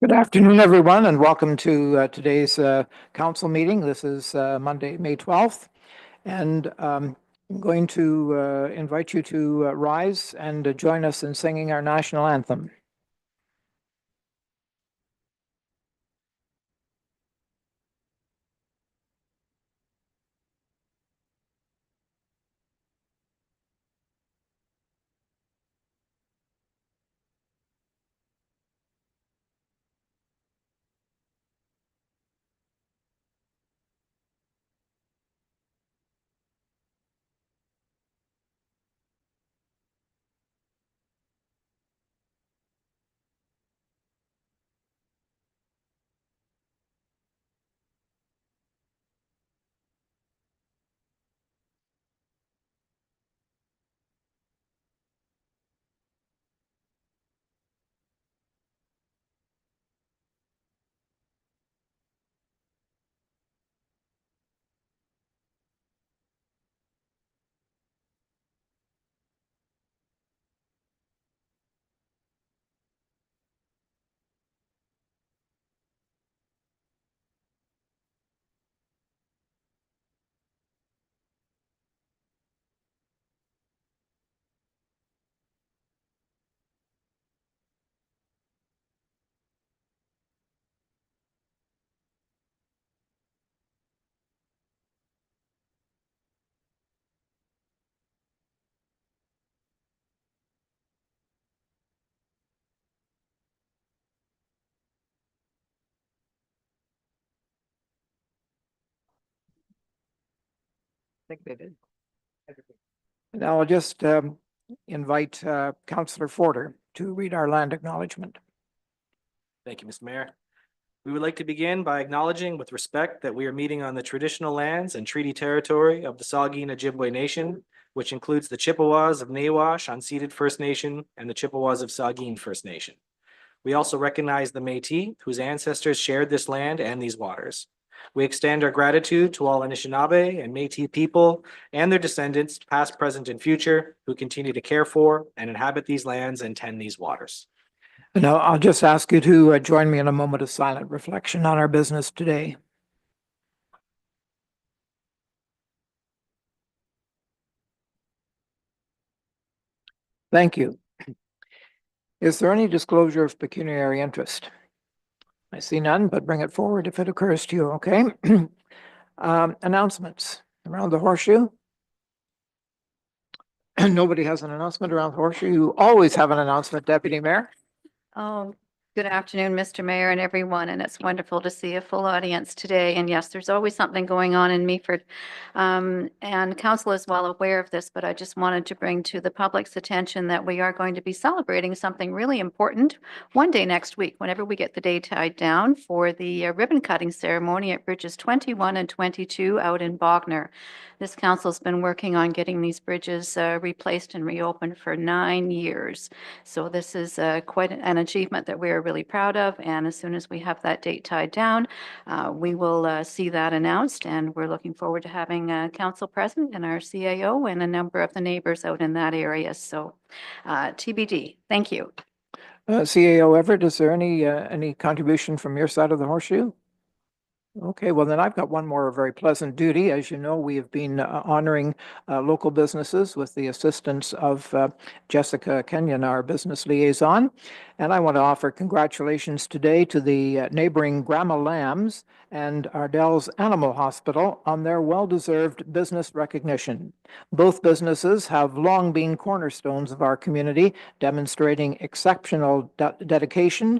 Good afternoon, everyone, and welcome to today's council meeting. This is Monday, May 12th, and I'm going to invite you to rise and join us in singing our national anthem. I think they did. Now I'll just invite Councillor Forder to read our land acknowledgement. Thank you, Mr. Mayor. We would like to begin by acknowledging with respect that we are meeting on the traditional lands and treaty territory of the Saugeen Ojibwe Nation, which includes the Chippewas of Nawash unceded First Nation and the Chippewas of Saugeen First Nation. We also recognize the Métis, whose ancestors shared this land and these waters. We extend our gratitude to all Anishinaabe and Métis people and their descendants, past, present, and future, who continue to care for and inhabit these lands and tend these waters. Now I'll just ask you to join me in a moment of silent reflection on our business today. Thank you. Is there any disclosure of pecuniary interest? I see none, but bring it forward if it occurs to you, okay? Announcements around the horseshoe. Nobody has an announcement around the horseshoe. You always have an announcement, Deputy Mayor. Good afternoon, Mr. Mayor and everyone, and it's wonderful to see a full audience today. And yes, there's always something going on in Meaford. And council is well aware of this, but I just wanted to bring to the public's attention that we are going to be celebrating something really important one day next week, whenever we get the day tied down, for the ribbon cutting ceremony at Bridges 21 and 22 out in Bognor. This council's been working on getting these bridges replaced and reopened for 9 years. So this is quite an achievement that we're really proud of. And as soon as we have that date tied down, we will see that announced. And we're looking forward to having council present and our CAO and a number of the neighbors out in that area. So TBD. Thank you. CAO Everett, is there any contribution from your side of the horseshoe? Okay, well then I've got one more very pleasant duty. As you know, we have been honoring local businesses with the assistance of Jessica Kenyon, our business liaison. And I want to offer congratulations today to the neighboring Grandma Lambs and Ardell's Animal Hospital on their well-deserved business recognition. Both businesses have long been cornerstones of our community, demonstrating exceptional dedication,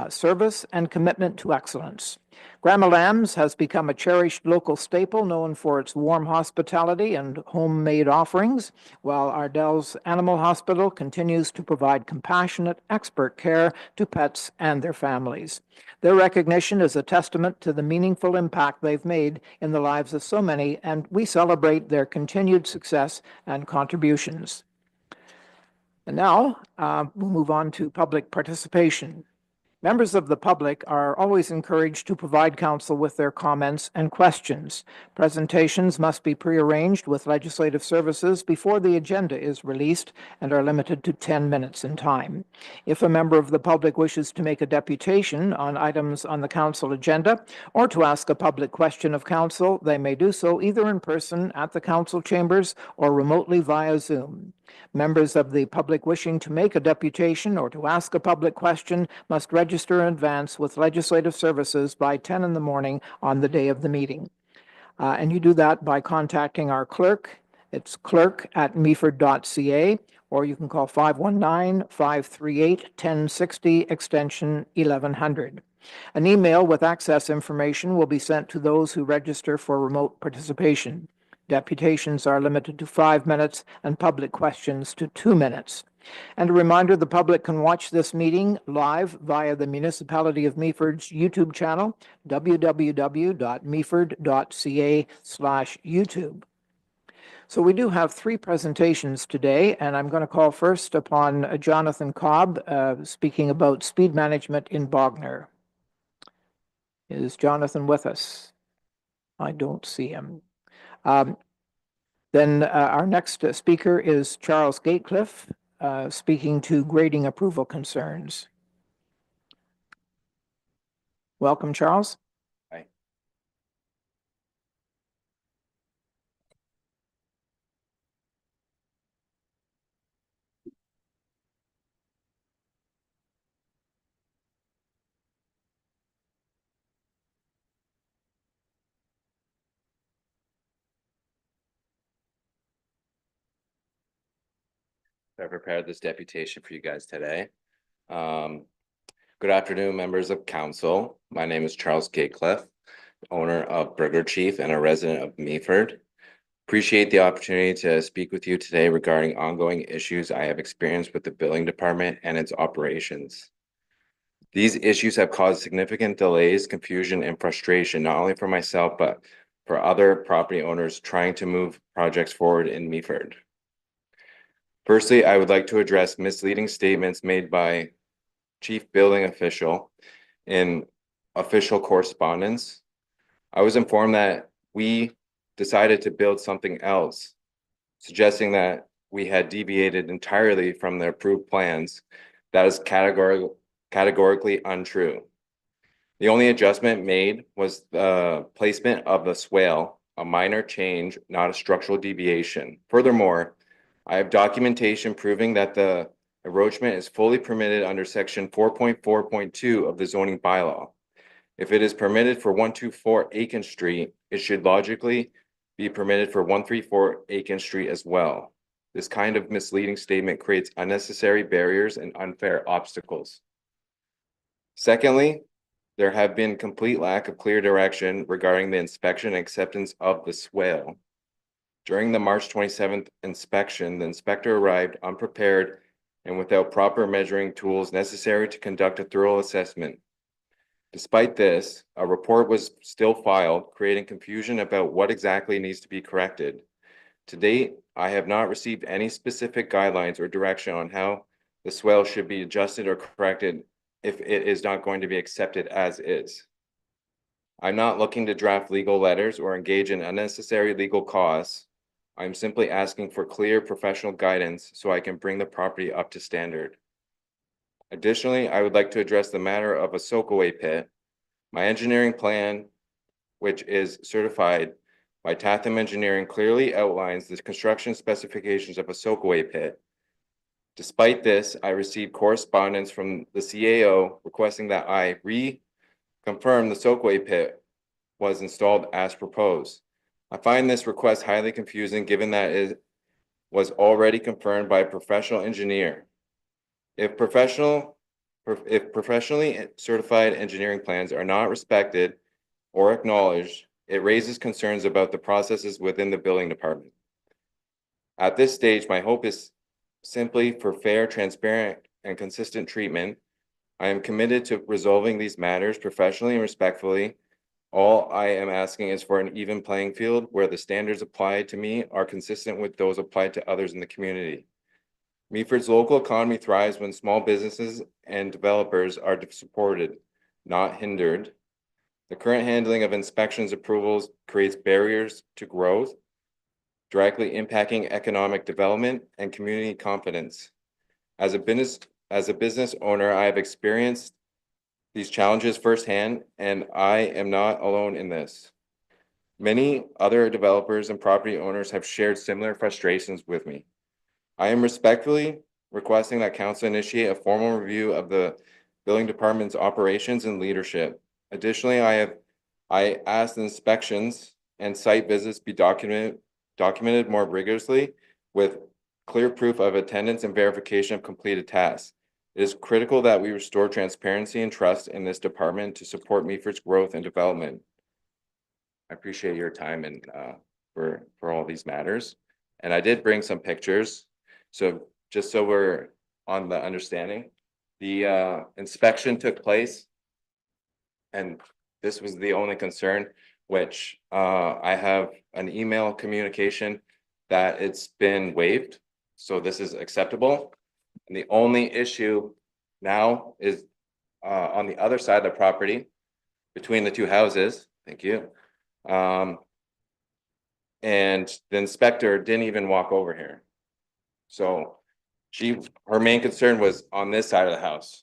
service, and commitment to excellence. Grandma Lamb's has become a cherished local staple known for its warm hospitality and homemade offerings, while Ardell's Animal Hospital continues to provide compassionate, expert care to pets and their families. Their recognition is a testament to the meaningful impact they've made in the lives of so many, and we celebrate their continued success and contributions. And now we'll move on to public participation. Members of the public are always encouraged to provide council with their comments and questions. Presentations must be prearranged with legislative services before the agenda is released and are limited to 10 minutes in time. If a member of the public wishes to make a deputation on items on the council agenda or to ask a public question of council, they may do so either in person at the council chambers or remotely via Zoom. Members of the public wishing to make a deputation or to ask a public question must register in advance with legislative services by 10 in the morning on the day of the meeting. And you do that by contacting our clerk. It's clerk@meaford.ca, or you can call 519-538-1060, extension 1100. An email with access information will be sent to those who register for remote participation. Deputations are limited to 5 minutes and public questions to 2 minutes. And a reminder, the public can watch this meeting live via the Municipality of Meaford's YouTube channel, www.meaford.ca/YouTube. So we do have 3 presentations today, and I'm going to call first upon Jonathan Cobb speaking about speed management in Bognor. Is Jonathan with us? I don't see him. Then our next speaker is Charles Gatecliff, speaking to grading approval concerns. Welcome, Charles. Hi. I prepared this deputation for you guys today. Good afternoon, members of council. My name is Charles Gatecliff, owner of Burger Chief and a resident of Meaford. Appreciate the opportunity to speak with you today regarding ongoing issues I have experienced with the billing department and its operations. These issues have caused significant delays, confusion, and frustration, not only for myself, but for other property owners trying to move projects forward in Meaford. Firstly, I would like to address misleading statements made by Chief Building Official in official correspondence. I was informed that we decided to build something else, suggesting that we had deviated entirely from the approved plans. That is categorically untrue. The only adjustment made was the placement of the swale, a minor change, not a structural deviation. Furthermore, I have documentation proving that the erosion is fully permitted under section 4.4.2 of the zoning bylaw. If it is permitted for 124 Aiken Street, it should logically be permitted for 134 Aiken Street as well. This kind of misleading statement creates unnecessary barriers and unfair obstacles. Secondly, there have been complete lack of clear direction regarding the inspection and acceptance of the swale. During the March 27th inspection, the inspector arrived unprepared and without proper measuring tools necessary to conduct a thorough assessment. Despite this, a report was still filed, creating confusion about what exactly needs to be corrected. To date, I have not received any specific guidelines or direction on how the swale should be adjusted or corrected if it is not going to be accepted as is. I'm not looking to draft legal letters or engage in unnecessary legal costs. I'm simply asking for clear professional guidance so I can bring the property up to standard. Additionally, I would like to address the matter of a soakaway pit. My engineering plan, which is certified by Tatham Engineering, clearly outlines the construction specifications of a soakaway pit. Despite this, I received correspondence from the CAO requesting that I reconfirm the soakaway pit was installed as proposed. I find this request highly confusing given that it was already confirmed by a professional engineer. If professionally certified engineering plans are not respected or acknowledged, it raises concerns about the processes within the building department. At this stage, my hope is simply for fair, transparent, and consistent treatment. I am committed to resolving these matters professionally and respectfully. All I am asking is for an even playing field where the standards applied to me are consistent with those applied to others in the community. Meaford's local economy thrives when small businesses and developers are supported, not hindered. The current handling of inspections approvals creates barriers to growth, directly impacting economic development and community confidence. As a business owner, I have experienced these challenges firsthand, and I am not alone in this. Many other developers and property owners have shared similar frustrations with me. I am respectfully requesting that council initiate a formal review of the building department's operations and leadership. Additionally, I asked inspections and site visits be documented more rigorously with clear proof of attendance and verification of completed tasks. It is critical that we restore transparency and trust in this department to support Meaford's growth and development. I appreciate your time and for all these matters. And I did bring some pictures. So just so we're on the understanding, the inspection took place, and this was the only concern, which I have an email communication that it's been waived. So this is acceptable. And the only issue now is on the other side of the property between the two houses. Thank you. And the inspector didn't even walk over here. So her main concern was on this side of the house.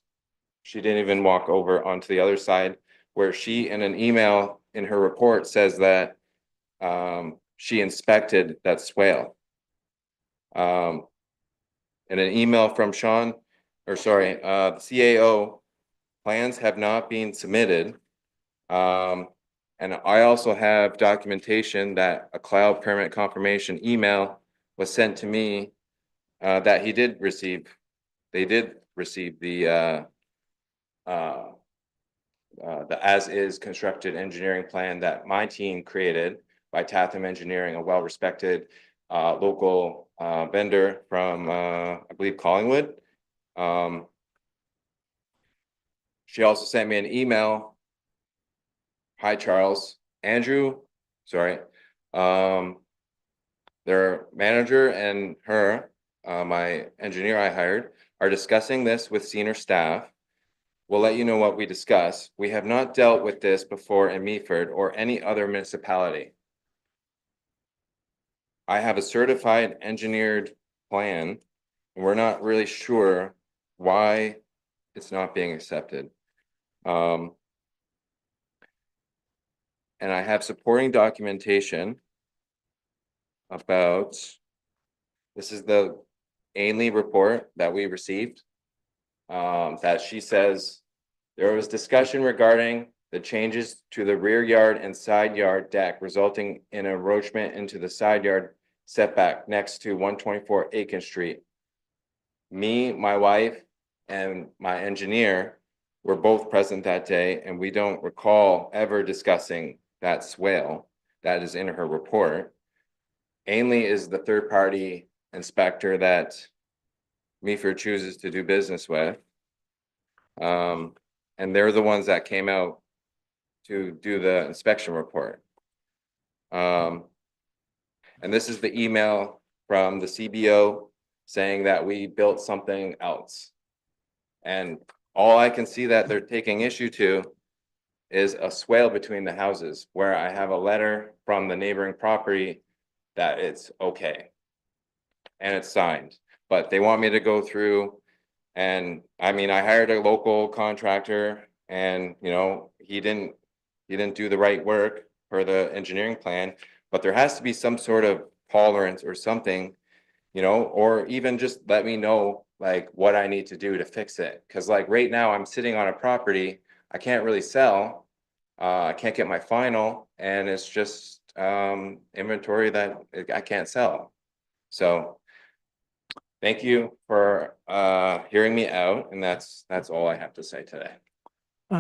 She didn't even walk over onto the other side, where she, in an email in her report, says that she inspected that swale. In an email from Sean, the CAO, plans have not been submitted. And I also have documentation that a cloud permit confirmation email was sent to me that he did receive. They did receive the as-is constructed engineering plan that my team created by Tatham Engineering, a well-respected local vendor from, I believe, Collingwood. She also sent me an email. Hi, Charles. Andrew, sorry. Their manager and her, my engineer I hired, are discussing this with senior staff. We'll let you know what we discuss. We have not dealt with this before in Meaford or any other municipality. I have a certified engineered plan, and we're not really sure why it's not being accepted. And I have supporting documentation about, this is the Ainley report that we received, that she says there was discussion regarding the changes to the rear yard and side yard deck resulting in encroachment into the side yard setback next to 124 Aiken Street. Me, my wife, and my engineer were both present that day, and we don't recall ever discussing that swale that is in her report. Ainley is the third-party inspector that Meaford chooses to do business with. And they're the ones that came out to do the inspection report. And this is the email from the CBO saying that we built something else. And all I can see that they're taking issue to is a swale between the houses, where I have a letter from the neighboring property that it's okay. And it's signed, but they want me to go through. And I mean, I hired a local contractor, and you know, he didn't do the right work for the engineering plan, but there has to be some sort of tolerance or something, you know, or even just let me know like what I need to do to fix it. Cause like right now I'm sitting on a property I can't really sell. I can't get my final, and it's just inventory that I can't sell. So thank you for hearing me out, and that's all I have to say today.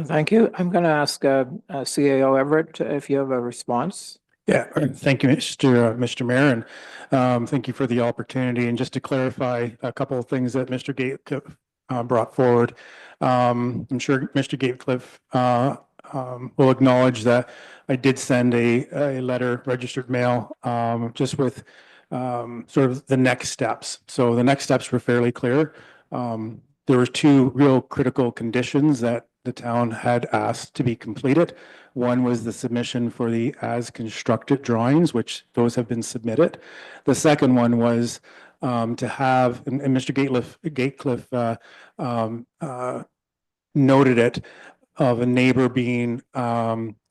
Thank you. I'm going to ask CAO Everett if you have a response. Yeah, thank you, Mr. Mayor, and thank you for the opportunity. And just to clarify a couple of things that Mr. Gatecliff brought forward, I'm sure Mr. Gatecliff will acknowledge that I did send a letter, registered mail, just with sort of the next steps. So the next steps were fairly clear. There were two real critical conditions that the town had asked to be completed. One was the submission for the as constructed drawings, which those have been submitted. The second one was to have, and Mr. Gatecliff noted it, of a neighbor being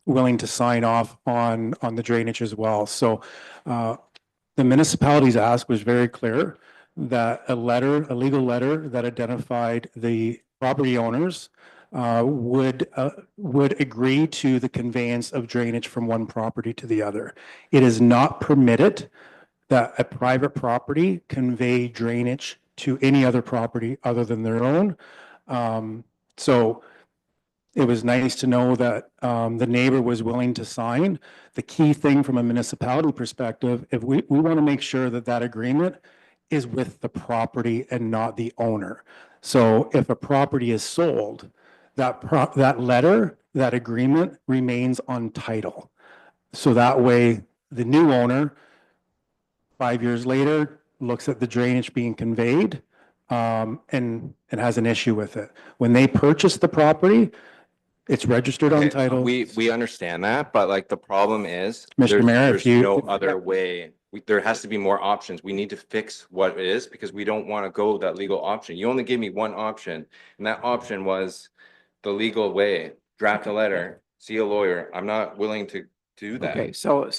willing to sign off on the drainage as well. So the municipality's ask was very clear that a legal letter that identified the property owners would agree to the conveyance of drainage from one property to the other. It is not permitted that a private property convey drainage to any other property other than their own. So it was nice to know that the neighbor was willing to sign. The key thing from a municipality perspective, if we want to make sure that that agreement is with the property and not the owner. So if a property is sold, that letter, that agreement remains on title. So that way the new owner, 5 years later, looks at the drainage being conveyed and has an issue with it. When they purchase the property, it's registered on Okay, title. We understand that, but like the problem is. Mr. Mayor, there's no other way. There has to be more options. We need to fix what it is because we don't want to go that legal option. You only gave me one option, and that option was the legal way. Draft a letter, see a lawyer. I'm not willing to do that. Okay, so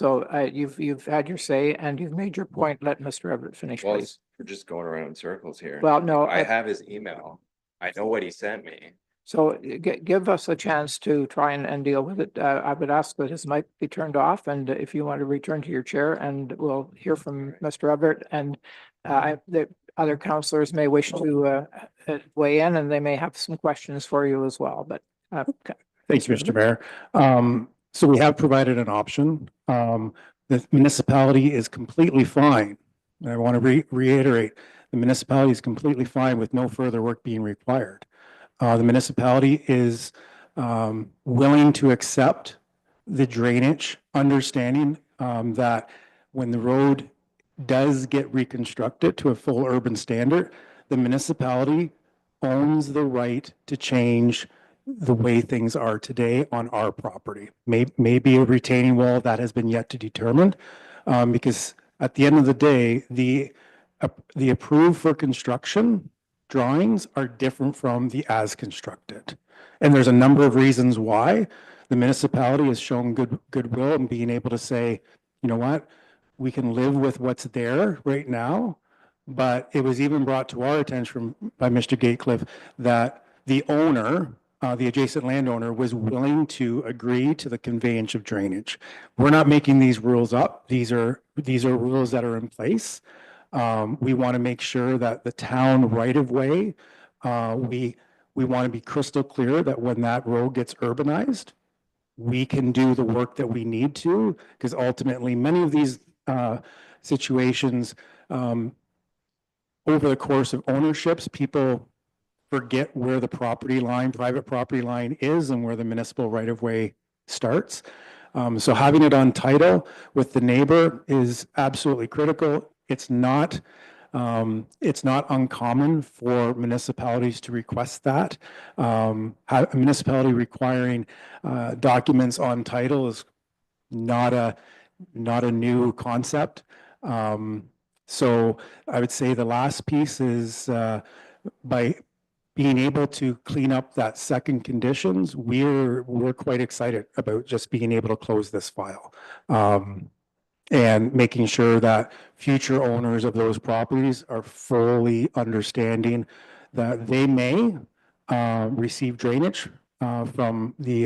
you've had your say and you've made your point. Let Mr. Everett finish, Well, please. we're just going around in circles here. Well, no, I have his email. I know what he sent me. so give us a chance to try and deal with it. I would ask that his mic be turned off, and if you want to return to your chair, and we'll hear from Mr. Everett, and the other councillors may wish to weigh in, and they may have some questions for you as well, but. Thank you, Mr. Mayor. So we have provided an option. The municipality is completely fine. And I want to reiterate, the municipality is completely fine with no further work being required. The municipality is willing to accept the drainage, understanding that when the road does get reconstructed to a full urban standard, the municipality owns the right to change the way things are today on our property. Maybe a retaining wall that has been yet to determine, because at the end of the day, the approved for construction drawings are different from the as constructed. And there's a number of reasons why. The municipality has shown goodwill in being able to say, you know what, we can live with what's there right now. But it was even brought to our attention by Mr. Gatecliff that the owner, the adjacent landowner, was willing to agree to the conveyance of drainage. We're not making these rules up. These are rules that are in place. We want to make sure that the town right of way, we want to be crystal clear that when that road gets urbanized, we can do the work that we need to, because ultimately many of these situations over the course of ownerships, people forget where the property line, private property line is and where the municipal right of way starts. So having it on title with the neighbor is absolutely critical. It's not uncommon for municipalities to request that. A municipality requiring documents on title is not a new concept. So I would say the last piece is by being able to clean up that second conditions, we're quite excited about just being able to close this file. And making sure that future owners of those properties are fully understanding that they may receive drainage from the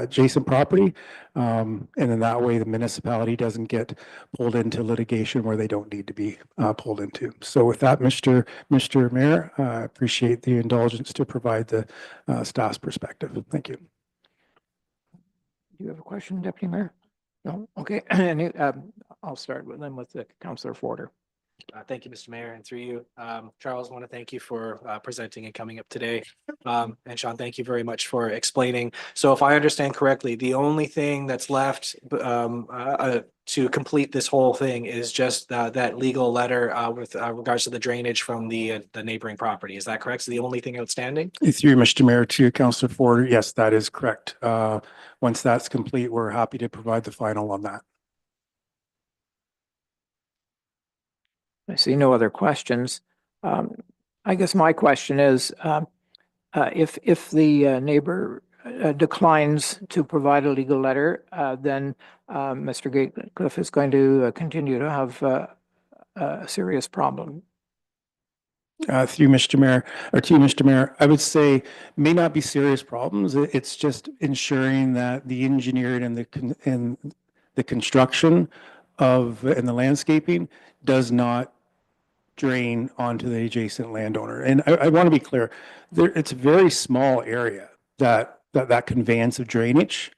adjacent property. And then that way the municipality doesn't get pulled into litigation where they don't need to be pulled into. So with that, Mr. Mayor, I appreciate the indulgence to provide the staff's perspective. Thank you. Do you have a question, Deputy Mayor? No? Okay. And I'll start with them with the Councillor Forder. Thank you, Mr. Mayor, and through you, Charles, want to thank you for presenting and coming up today. And Sean, thank you very much for explaining. So if I understand correctly, the only thing that's left to complete this whole thing is just that legal letter with regards to the drainage from the neighboring property. Is that correct? So the only thing outstanding? Through Mr. Mayor to Councillor Ford, yes, that is correct. Once that's complete, we're happy to provide the final on that. I see no other questions. I guess my question is, if the neighbor declines to provide a legal letter, then Mr. Gatecliff is going to continue to have a serious problem. Through Mr. Mayor, or to Mr. Mayor, I would say may not be serious problems. It's just ensuring that the engineering and the construction of and the landscaping does not drain onto the adjacent landowner. And I want to be clear, it's a very small area that conveyance of drainage.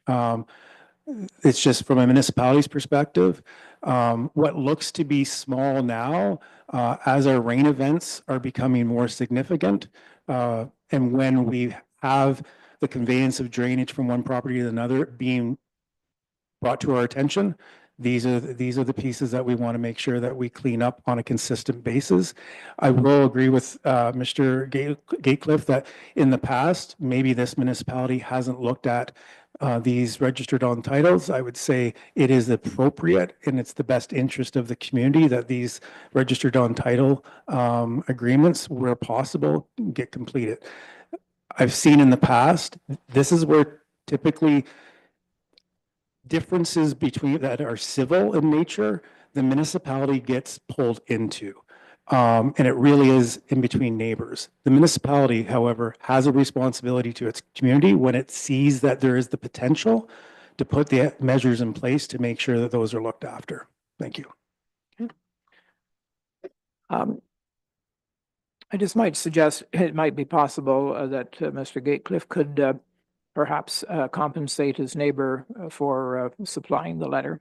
It's just from a municipality's perspective, what looks to be small now, as our rain events are becoming more significant, and when we have the conveyance of drainage from one property to another being brought to our attention, these are the pieces that we want to make sure that we clean up on a consistent basis. I will agree with Mr. Gatecliff that in the past, maybe this municipality hasn't looked at these registered on titles. I would say it is appropriate and it's the best interest of the community that these registered on title agreements, where possible, get completed. I've seen in the past, this is where typically differences between that are civil in nature, the municipality gets pulled into. And it really is in between neighbors. The municipality, however, has a responsibility to its community when it sees that there is the potential to put the measures in place to make sure that those are looked after. Thank you. I just might suggest it might be possible that Mr. Gatecliff could perhaps compensate his neighbor for supplying the letter.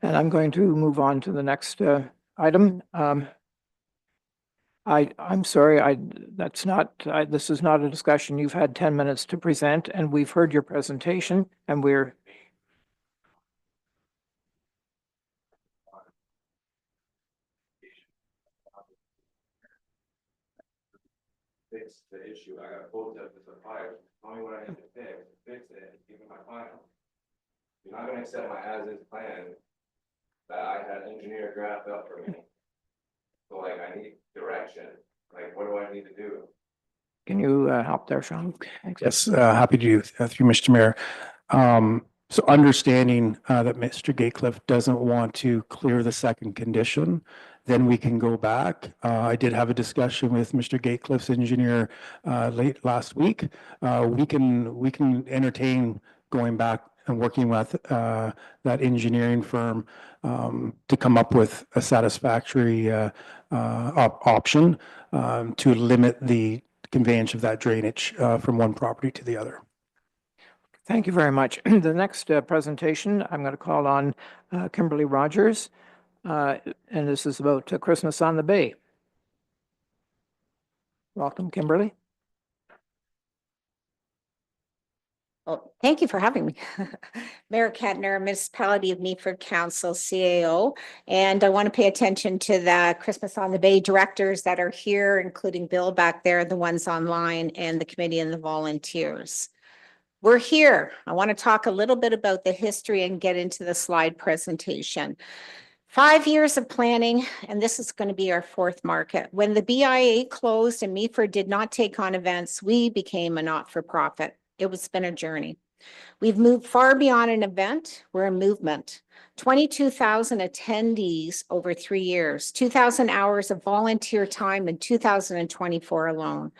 And I'm going to move on to the next item. I'm sorry, this is not a discussion. You've had 10 minutes to present and we've heard your presentation and we're Fix the issue. I got quotes up to the fire. Tell me what I need to fix it, give me my final. You're not gonna accept my as-is plan that I had engineer draft up for me. So like, I need direction. Like, what do I need to do? Can you help there, Sean? Thanks. Yes, happy to do through Mr. Mayor. So understanding that Mr. Gatecliff doesn't want to clear the second condition, then we can go back. I did have a discussion with Mr. Gatecliff's engineer late last week. We can entertain going back and working with that engineering firm to come up with a satisfactory option to limit the conveyance of that drainage from one property to the other. Thank you very much. The next presentation, I'm going to call on Kimberly Rogers, and this is about Christmas on the Bay. Welcome, Kimberly. Well, thank you for having me. Mayor Kettner, Municipality of Meaford Council, CAO. And I want to pay attention to the Christmas on the Bay directors that are here, including Bill back there, the ones online, and the committee and the volunteers. We're here. I want to talk a little bit about the history and get into the slide presentation. 5 years of planning, and this is going to be our fourth market. When the BIA closed and Meaford did not take on events, we became a not-for-profit. It's been a journey. We've moved far beyond an event. We're a movement. 22,000 attendees over 3 years, 2,000 hours of volunteer time in 2024 alone.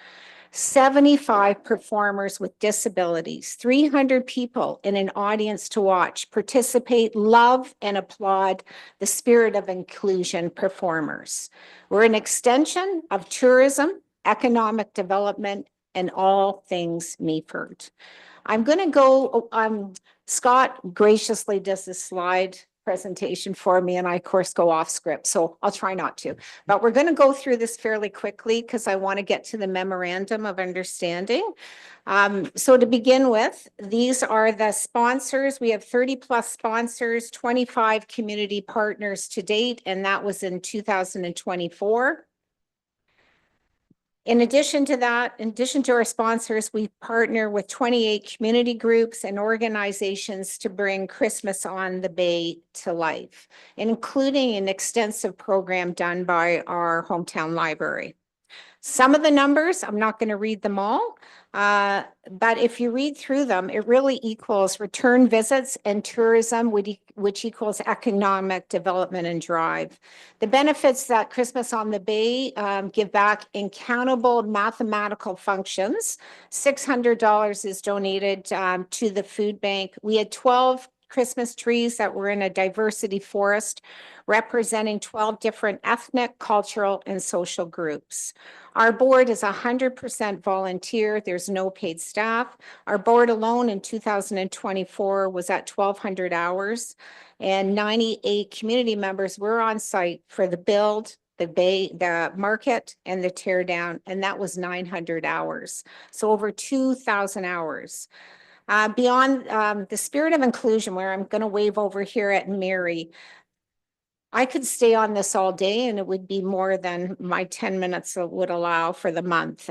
75 performers with disabilities, 300 people in an audience to watch, participate, love, and applaud the spirit of inclusion performers. We're an extension of tourism, economic development, and all things Meaford. I'm going to go, Scott graciously does this slide presentation for me, and I of course go off script, so I'll try not to. But we're going to go through this fairly quickly because I want to get to the memorandum of understanding. So to begin with, these are the sponsors. We have 30 plus sponsors, 25 community partners to date, and that was in 2024. In addition to that, in addition to our sponsors, we partner with 28 community groups and organizations to bring Christmas on the Bay to life, including an extensive program done by our hometown library. Some of the numbers, I'm not going to read them all, but if you read through them, it really equals return visits and tourism, which equals economic development and drive. The benefits that Christmas on the Bay give back in countable mathematical functions. $600 is donated to the food bank. We had 12 Christmas trees that were in a diversity forest representing 12 different ethnic, cultural, and social groups. Our board is 100% volunteer. There's no paid staff. Our board alone in 2024 was at 1,200 hours, and 98 community members were on site for the build, the market, and the tear down, and that was 900 hours. So over 2,000 hours. Beyond the spirit of inclusion, where I'm going to wave over here at Mary, I could stay on this all day and it would be more than my 10 minutes would allow for the month.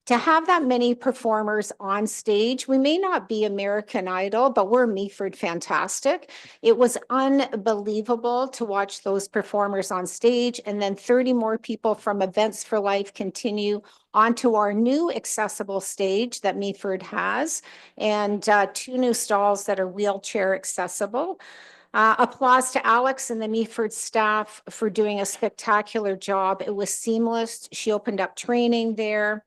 To have that many performers on stage, we may not be American Idol, but we're Meaford Fantastic. It was unbelievable to watch those performers on stage, and then 30 more people from Events for Life continue onto our new accessible stage that Meaford has, and 2 new stalls that are wheelchair accessible. Applause to Alex and the Meaford staff for doing a spectacular job. It was seamless. She opened up training there.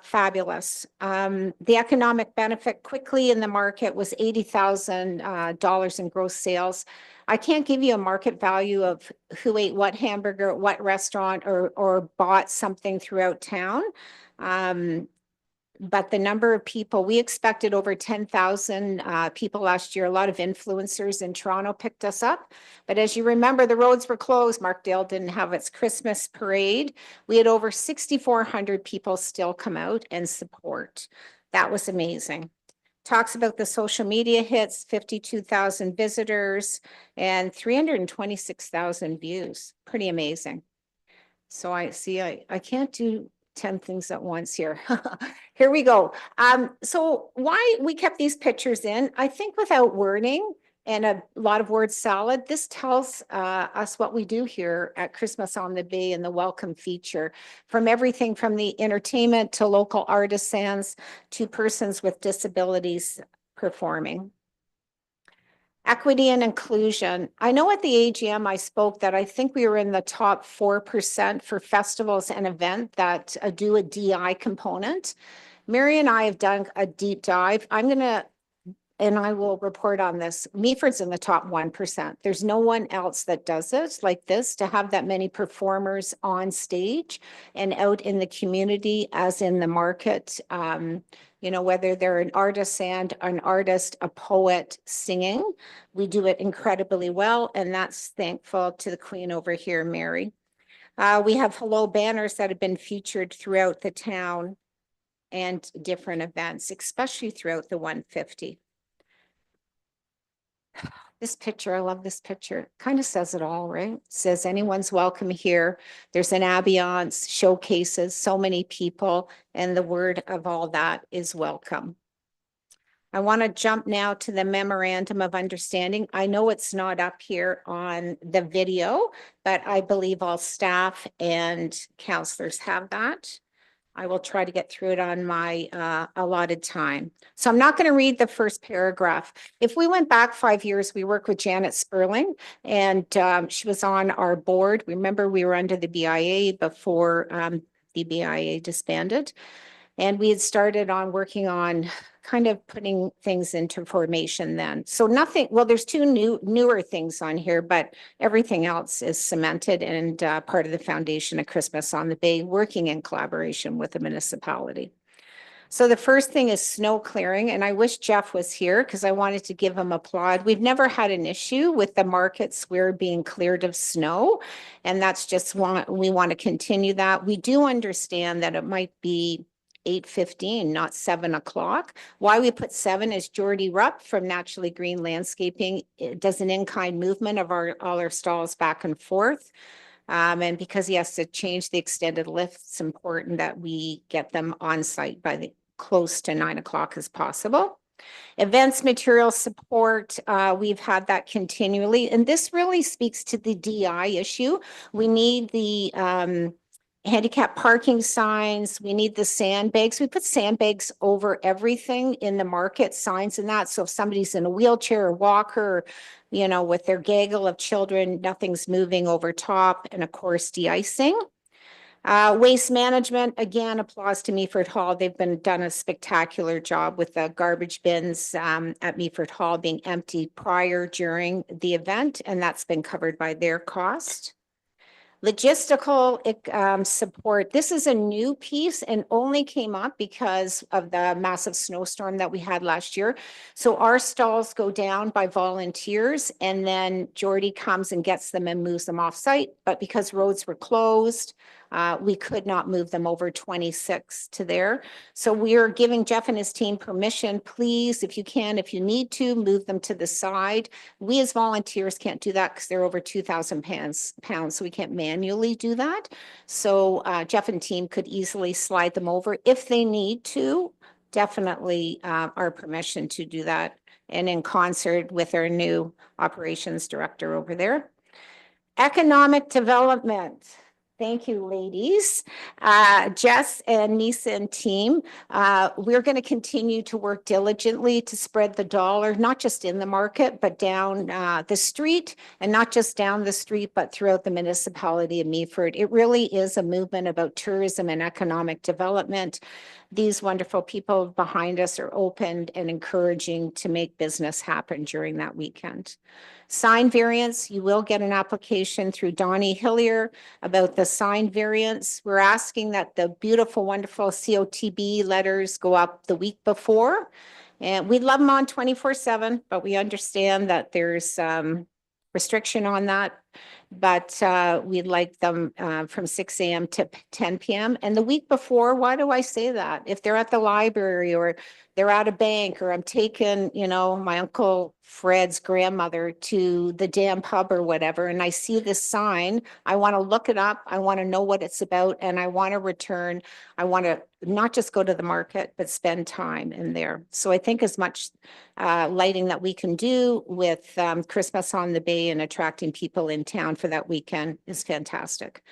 Fabulous. The economic benefit quickly in the market was $80,000 in gross sales. I can't give you a market value of who ate what hamburger at what restaurant or bought something throughout town. But the number of people, we expected over 10,000 people last year. A lot of influencers in Toronto picked us up. But as you remember, the roads were closed. Markdale didn't have its Christmas parade. We had over 6,400 people still come out and support. That was amazing. Talks about the social media hits, 52,000 visitors and 326,000 views. Pretty amazing. So I see, I can't do 10 things at once here. Here we go. So why we kept these pictures in, I think without wording and a lot of word salad, this tells us what we do here at Christmas on the Bay and the welcome feature, from everything from the entertainment to local artisans to persons with disabilities performing. Equity and inclusion. I know at the AGM I spoke that I think we were in the top 4% for festivals and events that do a DI component. Mary and I have done a deep dive. And I will report on this. Meaford's in the top 1%. There's no one else that does it like this, to have that many performers on stage and out in the community as in the market. You know, whether they're an artisan, an artist, a poet singing, we do it incredibly well. And that's thankful to the Queen over here, Mary. We have hello banners that have been featured throughout the town and different events, especially throughout the 150. This picture, I love this picture. Kind of says it all, right? It says anyone's welcome here. There's an ambiance, showcases, so many people, and the word of all that is welcome. I want to jump now to the memorandum of understanding. I know it's not up here on the video, but I believe all staff and counselors have that. I will try to get through it on my allotted time. So I'm not going to read the first paragraph. If we went back 5 years, we worked with Janet Sperling, and she was on our board. Remember, we were under the BIA before the BIA disbanded. And we had started on working on kind of putting things into formation then. So nothing, well, there's 2 newer things on here, but everything else is cemented and part of the foundation of Christmas on the Bay, working in collaboration with the municipality. So the first thing is snow clearing, and I wish Jeff was here because I wanted to give him applaud. We've never had an issue with the market square being cleared of snow, and that's just we want to continue that. We do understand that it might be 8:15, not 7 o'clock. Why we put 7 is Jordy Rupp from Naturally Green Landscaping. It does an in-kind movement of all our stalls back and forth. And because he has to change the extended lift, it's important that we get them on site by the close to 9 o'clock as possible. Events, material support, we've had that continually, and this really speaks to the DI issue. We need the handicap parking signs. We need the sandbags. We put sandbags over everything in the market, signs and that. So if somebody's in a wheelchair or walker, you know, with their gaggle of children, nothing's moving over top, and of course, de-icing. Waste management, again, applause to Meaford Hall. They've done a spectacular job with the garbage bins at Meaford Hall being empty prior, during the event, and that's been covered by their cost. Logistical support. This is a new piece and only came up because of the massive snowstorm that we had last year. So our stalls go down by volunteers, and then Jordy comes and gets them and moves them off site. But because roads were closed, we could not move them over 26 to there. So we're giving Jeff and his team permission, please, if you can, if you need to, move them to the side. We as volunteers can't do that because they're over 2,000 pounds, so we can't manually do that. So Jeff and team could easily slide them over if they need to. Definitely our permission to do that, and in concert with our new operations director over there. Economic development. Thank you, ladies. Jess and Nisa and team, we're going to continue to work diligently to spread the dollar, not just in the market, but down the street, and not just down the street, but throughout the municipality of Meaford. It really is a movement about tourism and economic development. These wonderful people behind us are open and encouraging to make business happen during that weekend. Sign variance, you will get an application through Donnie Hillier about the sign variance. We're asking that the beautiful, wonderful COTB letters go up the week before. And we love them on 24/7, but we understand that there's restriction on that. But we'd like them from 6 a.m. to 10 p.m. And the week before, why do I say that? If they're at the library or they're at a bank, or I'm taking, you know, my Uncle Fred's grandmother to the Dam pub or whatever, and I see this sign, I want to look it up. I want to know what it's about, and I want to return. I want to not just go to the market, but spend time in there. So I think as much lighting that we can do with Christmas on the Bay and attracting people in town for that weekend is fantastic.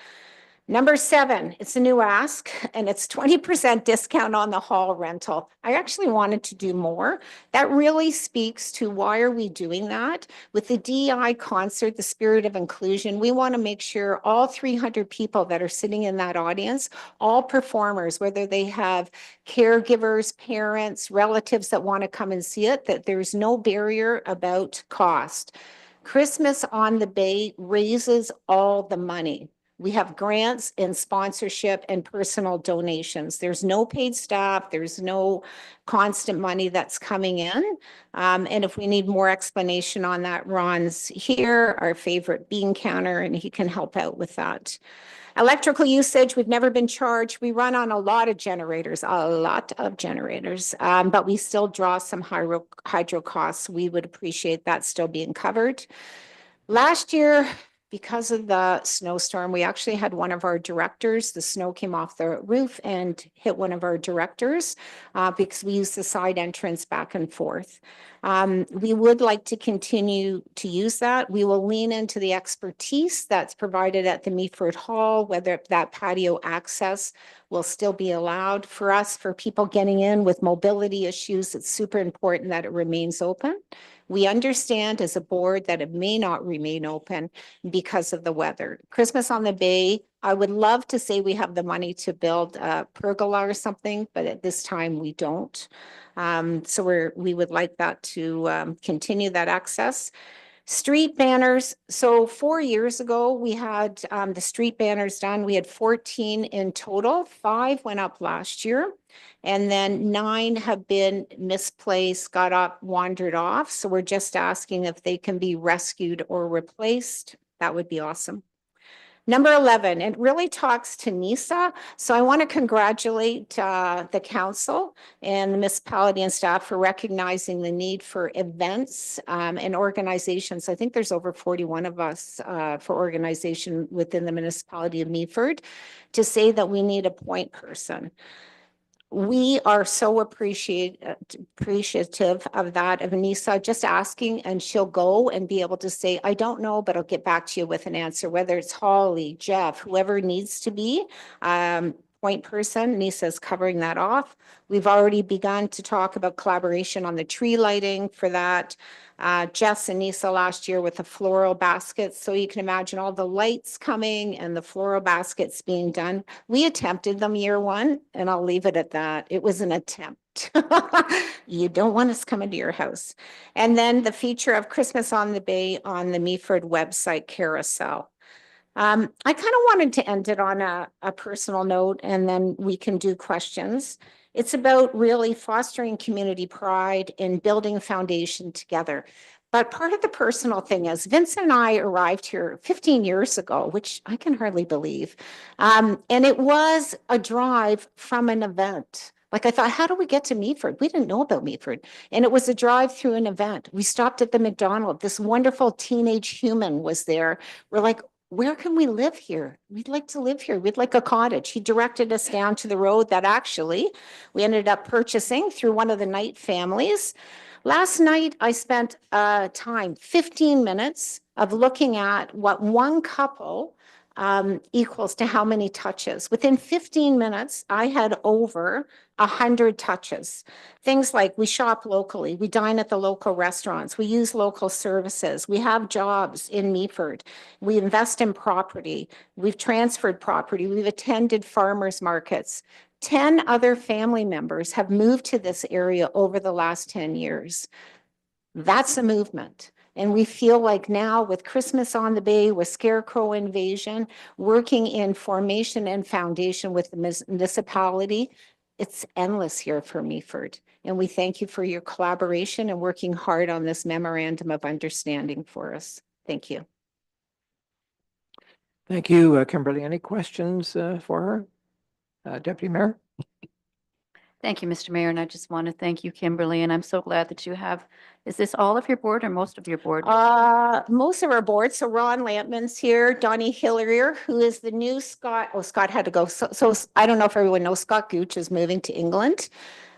Number 7, it's a new ask, and it's 20% discount on the hall rental. I actually wanted to do more. That really speaks to why are we doing that? With the DEI concert, the spirit of inclusion, we want to make sure all 300 people that are sitting in that audience, all performers, whether they have caregivers, parents, relatives that want to come and see it, that there's no barrier about cost. Christmas on the Bay raises all the money. We have grants and sponsorship and personal donations. There's no paid staff. There's no constant money that's coming in. And if we need more explanation on that, Ron's here, our favorite bean counter, and he can help out with that. Electrical usage, we've never been charged. We run on a lot of generators, but we still draw some hydro costs. We would appreciate that still being covered. Last year, because of the snowstorm, we actually had one of our directors, the snow came off the roof and hit one of our directors because we used the side entrance back and forth. We would like to continue to use that. We will lean into the expertise that's provided at the Meaford Hall, whether that patio access will still be allowed for us, for people getting in with mobility issues. It's super important that it remains open. We understand as a board that it may not remain open because of the weather. Christmas on the Bay, I would love to say we have the money to build a pergola or something, but at this time we don't. So we would like that to continue that access. Street banners. So 4 years ago, we had the street banners done. We had 14 in total. 5 went up last year. And then 9 have been misplaced, got up, wandered off. So we're just asking if they can be rescued or replaced. That would be awesome. Number 11, it really talks to NISA. So I want to congratulate the council and the municipality and staff for recognizing the need for events and organizations. I think there's over 41 of us for organization within the municipality of Meaford to say that we need a point person. We are so appreciative of that, of Nisa just asking, and she'll go and be able to say, I don't know, but I'll get back to you with an answer, whether it's Holly, Jeff, whoever needs to be. Point person, Nisa's covering that off. We've already begun to talk about collaboration on the tree lighting for that. Jess and Nisa last year with the floral baskets. So you can imagine all the lights coming and the floral baskets being done. We attempted them year 1, and I'll leave it at that. It was an attempt. You don't want us coming to your house. And then the feature of Christmas on the Bay on the Meaford website carousel. I kind of wanted to end it on a personal note, and then we can do questions. It's about really fostering community pride and building a foundation together. But part of the personal thing is Vince and I arrived here 15 years ago, which I can hardly believe. And it was a drive from an event. Like I thought, how do we get to Meaford? We didn't know about Meaford. And it was a drive through an event. We stopped at the McDonald's. This wonderful teenage human was there. We're like, where can we live here? We'd like to live here. We'd like a cottage. He directed us down to the road that actually we ended up purchasing through one of the Knight families. Last night, I spent 15 minutes of looking at what one couple equals to how many touches. Within 15 minutes, I had over 100 touches. Things like we shop locally, we dine at the local restaurants, we use local services, we have jobs in Meaford, we invest in property, we've transferred property, we've attended farmers markets. 10 other family members have moved to this area over the last 10 years. That's a movement. And we feel like now with Christmas on the Bay, with Scarecrow Invasion, working in formation and foundation with the municipality, it's endless here for Meaford. And we thank you for your collaboration and working hard on this memorandum of understanding for us. Thank you. Thank you, Kimberly. Any questions for her? Deputy Mayor? Thank you, Mr. Mayor, and I just want to thank you, Kimberly, and I'm so glad that you have, is this all of your board or most of your board? Most of our board. So Ron Lampman's here, Donnie Hillier, who is the new Scott. Oh, Scott had to go. So I don't know if everyone knows Scott Gooch is moving to England.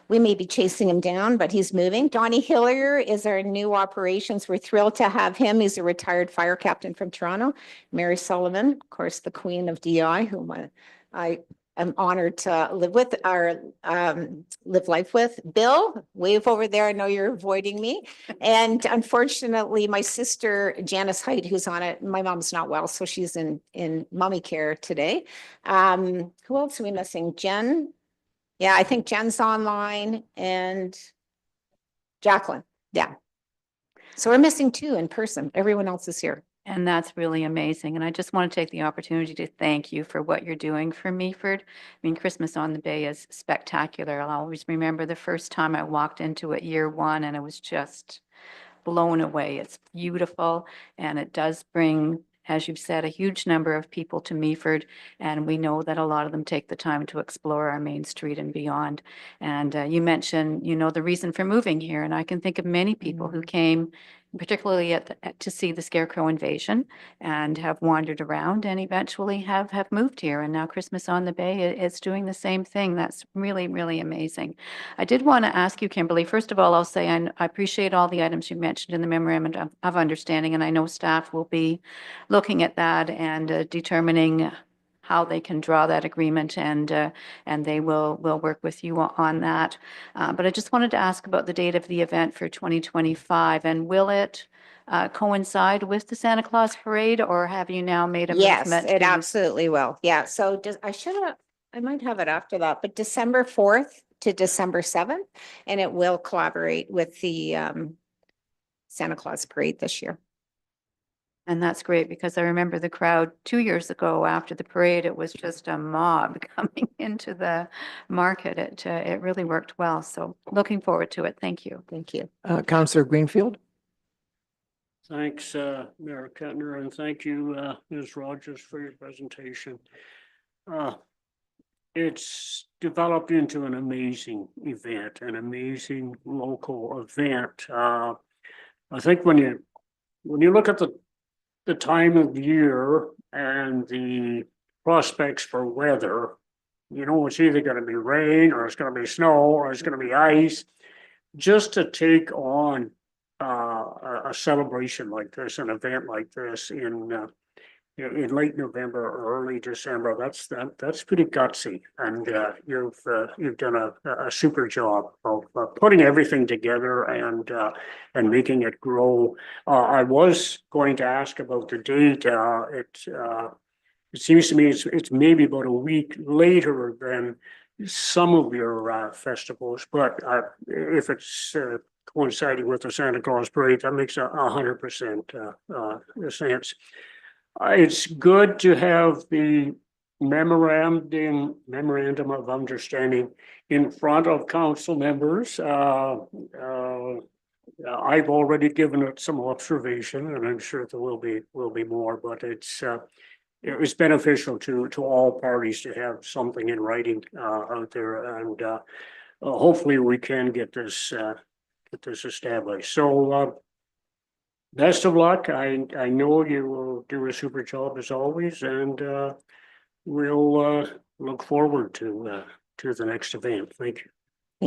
We may be chasing him down, but he's moving. Donnie Hillier is our new operations. We're thrilled to have him. He's a retired fire captain from Toronto. Mary Sullivan, of course, the queen of DI, whom I am honored to live with or live life with. Bill, wave over there. I know you're avoiding me. And unfortunately, my sister, Janice Height, who's on it, my mom's not well, so she's in mommy care today. Who else are we missing? Jen? Yeah, I think Jen's online and Jacqueline. Yeah. So we're missing 2 in person. Everyone else is here. And that's really amazing. And I just want to take the opportunity to thank you for what you're doing for Meaford. I mean, Christmas on the Bay is spectacular. I'll always remember the first time I walked into it year 1 and it was just blown away. It's beautiful and it does bring, as you've said, a huge number of people to Meaford, and we know that a lot of them take the time to explore our main street and beyond. And you mentioned, the reason for moving here, and I can think of many people who came particularly to see the Scarecrow Invasion and have wandered around and eventually have moved here. And now Christmas on the Bay is doing the same thing. That's really, really amazing. I did want to ask you, Kimberly, first of all, I'll say I appreciate all the items you mentioned in the memorandum of understanding, and I know staff will be looking at that and determining how they can draw that agreement, and they will work with you on that. But I just wanted to ask about the date of the event for 2025, and will it coincide with the Santa Claus parade, or have you now made a Yes, movement? it absolutely will. Yeah. So I might have it after that, but December 4th to December 7th, and it will collaborate with the Santa Claus parade this year. And that's great because I remember the crowd 2 years ago after the parade, it was just a mob coming into the market. It really worked well. So looking forward to it. Thank you. Thank you. Councillor Greenfield? Thanks, Mayor Kettner, and thank you, Ms. Rogers, for your presentation. It's developed into an amazing event, an amazing local event. I think when you look at the time of year and the prospects for weather, you know, it's either gonna be rain or it's gonna be snow or it's gonna be ice. Just to take on a celebration like this, an event like this in late November or early December, that's pretty gutsy. And you've done a super job of putting everything together and making it grow. I was going to ask about the date. It seems to me it's maybe about a week later than some of your festivals, but if it's coinciding with the Santa Claus parade, that makes 100% sense. It's good to have the memorandum of understanding in front of council members. I've already given it some observation, and I'm sure there will be more, but it's beneficial to all parties to have something in writing out there, and hopefully we can get this established. So best of luck. I know you will do a super job as always, and we'll look forward to the next event. Thank you.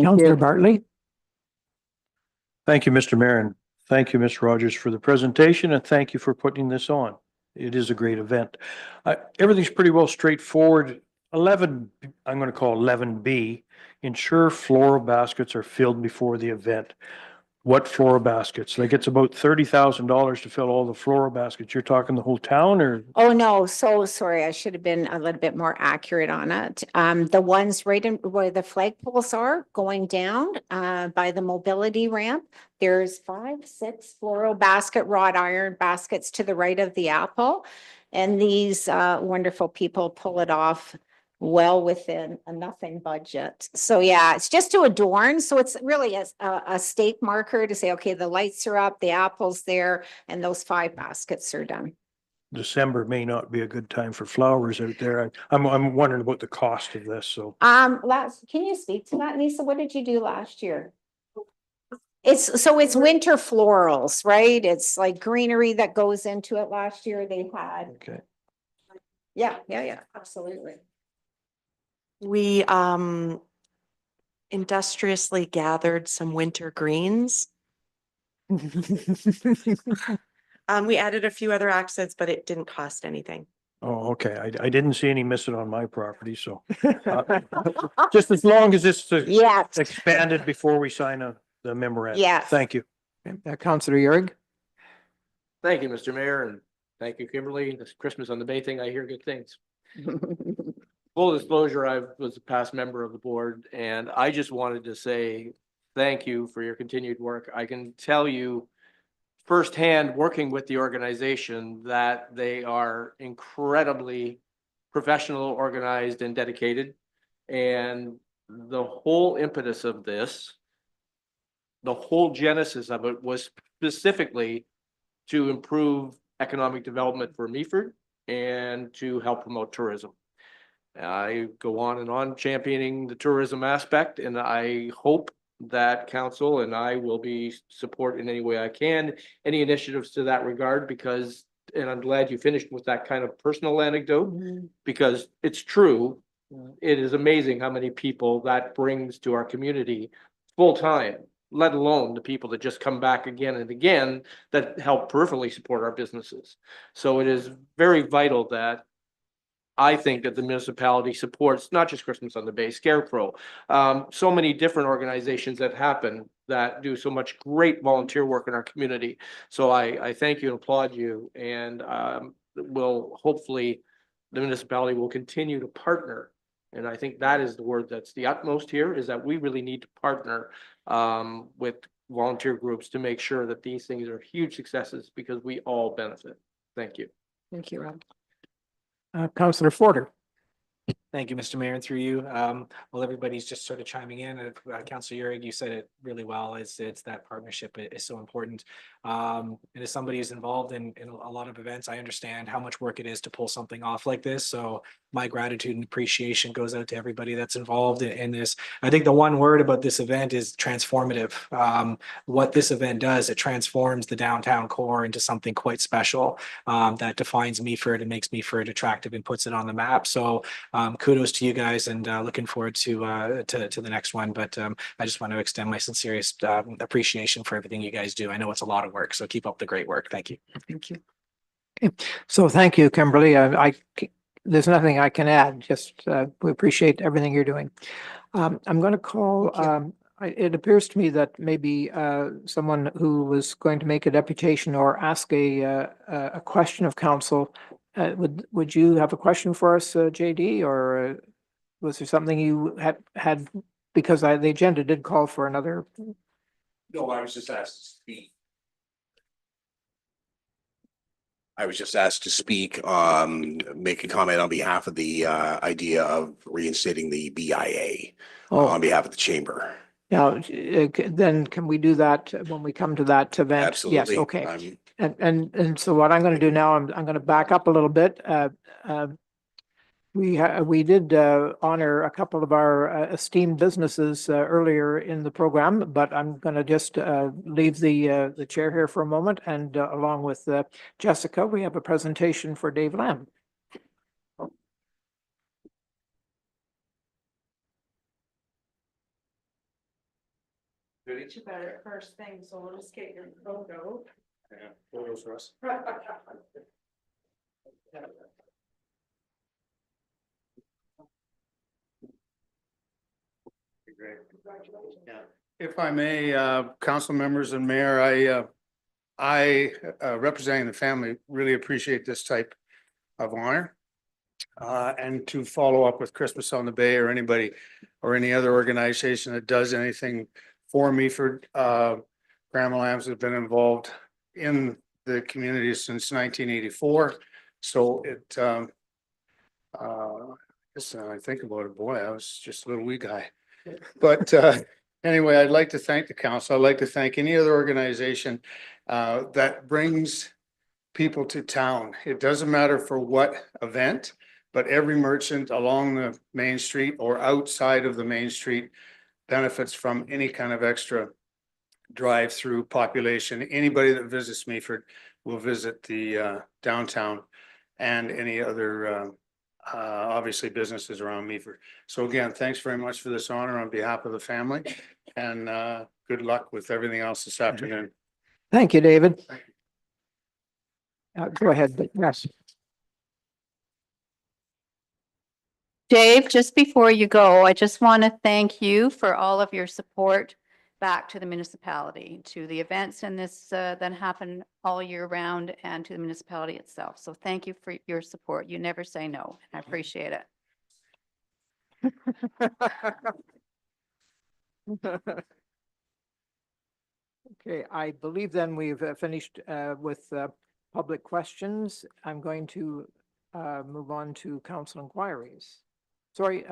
Councillor Bartley? Thank you, Mr. Mayor, and thank you, Ms. Rogers, for the presentation, and thank you for putting this on. It is a great event. Everything's pretty well straightforward. 11, I'm going to call 11B, ensure floral baskets are filled before the event. What floral baskets? Like, it's about $30,000 to fill all the floral baskets. You're talking the whole town, or? Oh, no, so sorry. I should have been a little bit more accurate on it. The ones right in where the flagpoles are going down by the mobility ramp, there's 5, 6 floral basket wrought iron baskets to the right of the apple. And these wonderful people pull it off well within a nothing budget. So yeah, it's just to adorn. So it's really a stake marker to say, okay, the lights are up, the apple's there, and those 5 baskets are done. December may not be a good time for flowers out there. I'm wondering about the cost of this, so. Can you speak to that, Lisa? What did you do last year? It's winter florals, right? It's like greenery that goes into it. Last year they had. Okay. Yeah, absolutely. We industriously gathered some winter greens. We added a few other accents, but it didn't cost anything. Oh, okay. I didn't see any missing on my property, so. Just as long as it's Yeah. expanded before we sign the memorandum. Yes. Thank you. Councillor Yurg? Thank you, Mr. Mayor, and thank you, Kimberly. This Christmas on the Bay thing, I hear good things. Full disclosure, I was a past member of the board, and I just wanted to say thank you for your continued work. I can tell you firsthand, working with the organization, that they are incredibly professional, organized, and dedicated. And the whole impetus of this, the whole genesis of it, was specifically to improve economic development for Meaford and to help promote tourism. I go on and on championing the tourism aspect, and I hope that council and I will be support in any way I can, any initiatives to that regard, because, and I'm glad you finished with that kind of personal anecdote, because it's true. It is amazing how many people that brings to our community full time, let alone the people that just come back again and again that help peripherally support our businesses. So it is very vital that I think that the municipality supports not just Christmas on the Bay, Scarecrow, so many different organizations that happen that do so much great volunteer work in our community. So I thank you and applaud you, and will hopefully the municipality will continue to partner. And I think that is the word that's the utmost here, is that we really need to partner with volunteer groups to make sure that these things are huge successes, because we all benefit. Thank you. Thank you, Rob. Councillor Forder. Thank you, Mr. Mayor, and through you. While everybody's just sort of chiming in, Councillor Urick, you said it really well. It's that partnership is so important. And as somebody who's involved in a lot of events, I understand how much work it is to pull something off like this. So my gratitude and appreciation goes out to everybody that's involved in this. I think the one word about this event is transformative. What this event does, it transforms the downtown core into something quite special that defines Meaford and makes Meaford attractive and puts it on the map. So kudos to you guys, and looking forward to the next one. But I just want to extend my sincerest appreciation for everything you guys do. I know it's a lot of work, so keep up the great work. Thank you. Thank you. So thank you, Kimberly. There's nothing I can add. Just we appreciate everything you're doing. I'm going to call. It appears to me that maybe someone who was going to make a deputation or ask a question of council. Would you have a question for us, JD, or was there something you had? Because the agenda did call for another. No, I was just asked to speak. I was just asked to speak, make a comment on behalf of the idea of reinstating the BIA on behalf of the chamber. Now, then can we do that when we come to that event? Absolutely. Yes, okay. And so what I'm going to do now, I'm going to back up a little bit. We did honor a couple of our esteemed businesses earlier in the program, but I'm going to just leave the chair here for a moment, and along with Jessica, we have a presentation for Dave Lamb. You better first thing, so we'll just get your photo. Yeah, photos for us. Great. Yeah. If I may, council members and mayor, I representing the family, really appreciate this type of honor. And to follow up with Christmas on the Bay or anybody or any other organization that does anything for Meaford. Grandma Lambs have been involved in the community since 1984. So it, I think about it, boy, I was just a little wee guy. But anyway, I'd like to thank the council. I'd like to thank any other organization that brings people to town. It doesn't matter for what event, but every merchant along the main street or outside of the main street benefits from any kind of extra drive-through population. Anybody that visits Meaford will visit the downtown and any other obviously businesses around Meaford. So again, thanks very much for this honor on behalf of the family, and good luck with everything else this afternoon. Thank you, David. Go ahead, but yes. Dave, just before you go, I just want to thank you for all of your support back to the municipality, to the events in this that happen all year round, and to the municipality itself. So thank you for your support. You never say no, and I appreciate it. Okay, I believe then we've finished with public questions. I'm going to move on to council inquiries. Sorry,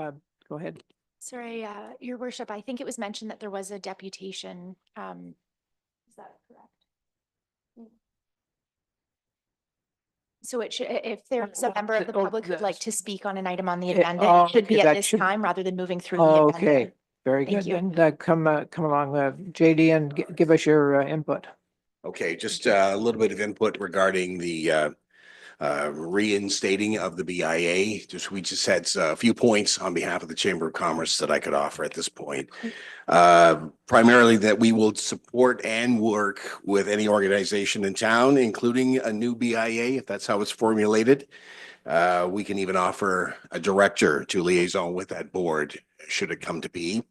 go ahead. Sorry, Your Worship, I think it was mentioned that there was a deputation. Is that correct? So it should, if there's a member of the public who'd like to speak on an item on the agenda, it should be at this time rather than moving through the agenda. Okay, very good. And come along, JD, and give us your input. Okay, just a little bit of input regarding the reinstating of the BIA. We just had a few points on behalf of the Chamber of Commerce that I could offer at this point. Primarily that we will support and work with any organization in town, including a new BIA, if that's how it's formulated. We can even offer a director to liaison with that board, should it come to be.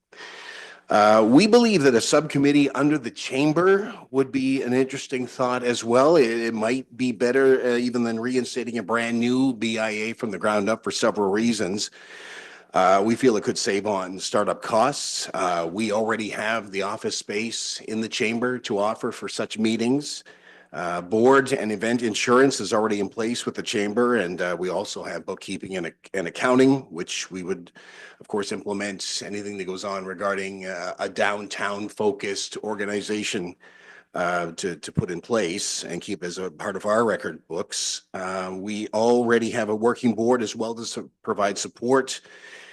We believe that a subcommittee under the chamber would be an interesting thought as well. It might be better even than reinstating a brand new BIA from the ground up for several reasons. We feel it could save on startup costs. We already have the office space in the chamber to offer for such meetings. Board and event insurance is already in place with the chamber, and we also have bookkeeping and accounting, which we would, of course, implement anything that goes on regarding a downtown focused organization to put in place and keep as a part of our record books. We already have a working board as well to provide support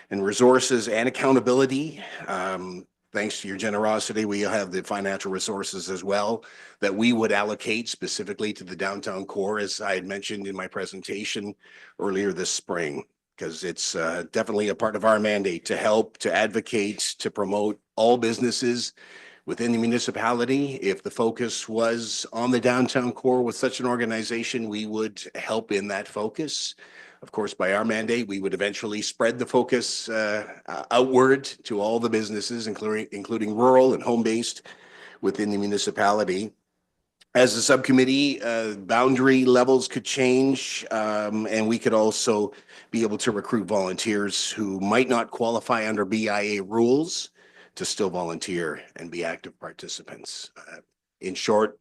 and resources and accountability. Thanks to your generosity, we have the financial resources as well that we would allocate specifically to the downtown core, as I had mentioned in my presentation earlier this spring, because it's definitely a part of our mandate to help, to advocate, to promote all businesses within the municipality. If the focus was on the downtown core with such an organization, we would help in that focus. Of course, by our mandate, we would eventually spread the focus outward to all the businesses, including rural and home-based within the municipality. As a subcommittee, boundary levels could change, and we could also be able to recruit volunteers who might not qualify under BIA rules to still volunteer and be active participants. In short,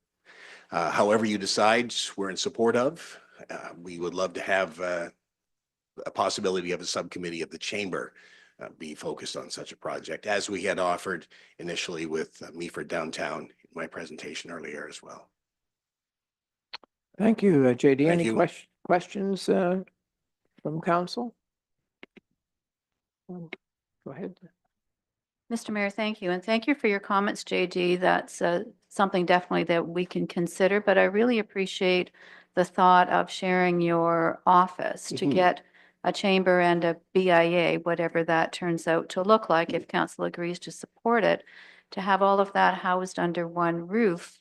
however you decide, we're in support of. We would love to have a possibility of a subcommittee of the chamber be focused on such a project, as we had offered initially with Meaford Downtown in my presentation earlier as well. Thank you, JD. Thank Any you. questions from council? Go ahead. Mr. Mayor, thank you. And thank you for your comments, JD. That's something definitely that we can consider, but I really appreciate the thought of sharing your office to get a chamber and a BIA, whatever that turns out to look like, if council agrees to support it, to have all of that housed under one roof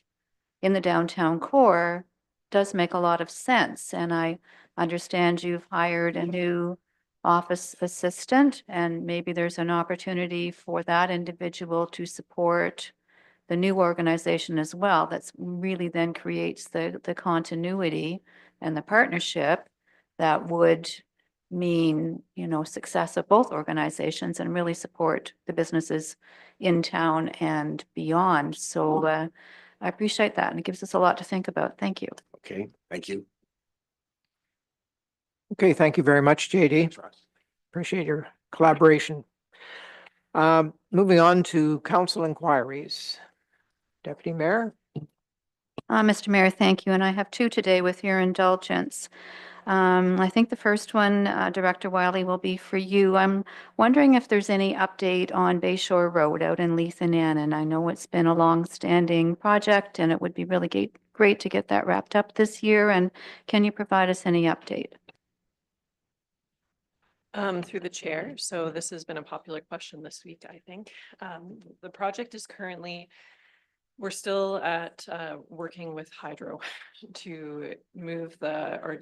in the downtown core does make a lot of sense. And I understand you've hired a new office assistant, and maybe there's an opportunity for that individual to support the new organization as well. That's really then creates the continuity and the partnership that would mean, you know, success of both organizations and really support the businesses in town and beyond. So I appreciate that, and it gives us a lot to think about. Thank you. Okay, thank you. Okay, thank you very much, JD. Appreciate your collaboration. Moving on to council inquiries. Deputy Mayor? Mr. Mayor, thank you. And I have two today with your indulgence. I think the first one, Director Wiley, will be for you. I'm wondering if there's any update on Bayshore Road out in Leith and Annan. I know it's been a long-standing project, and it would be really great to get that wrapped up this year. And can you provide us any update? Through the chair. So this has been a popular question this week, I think. The project is currently, we're still at working with Hydro to move or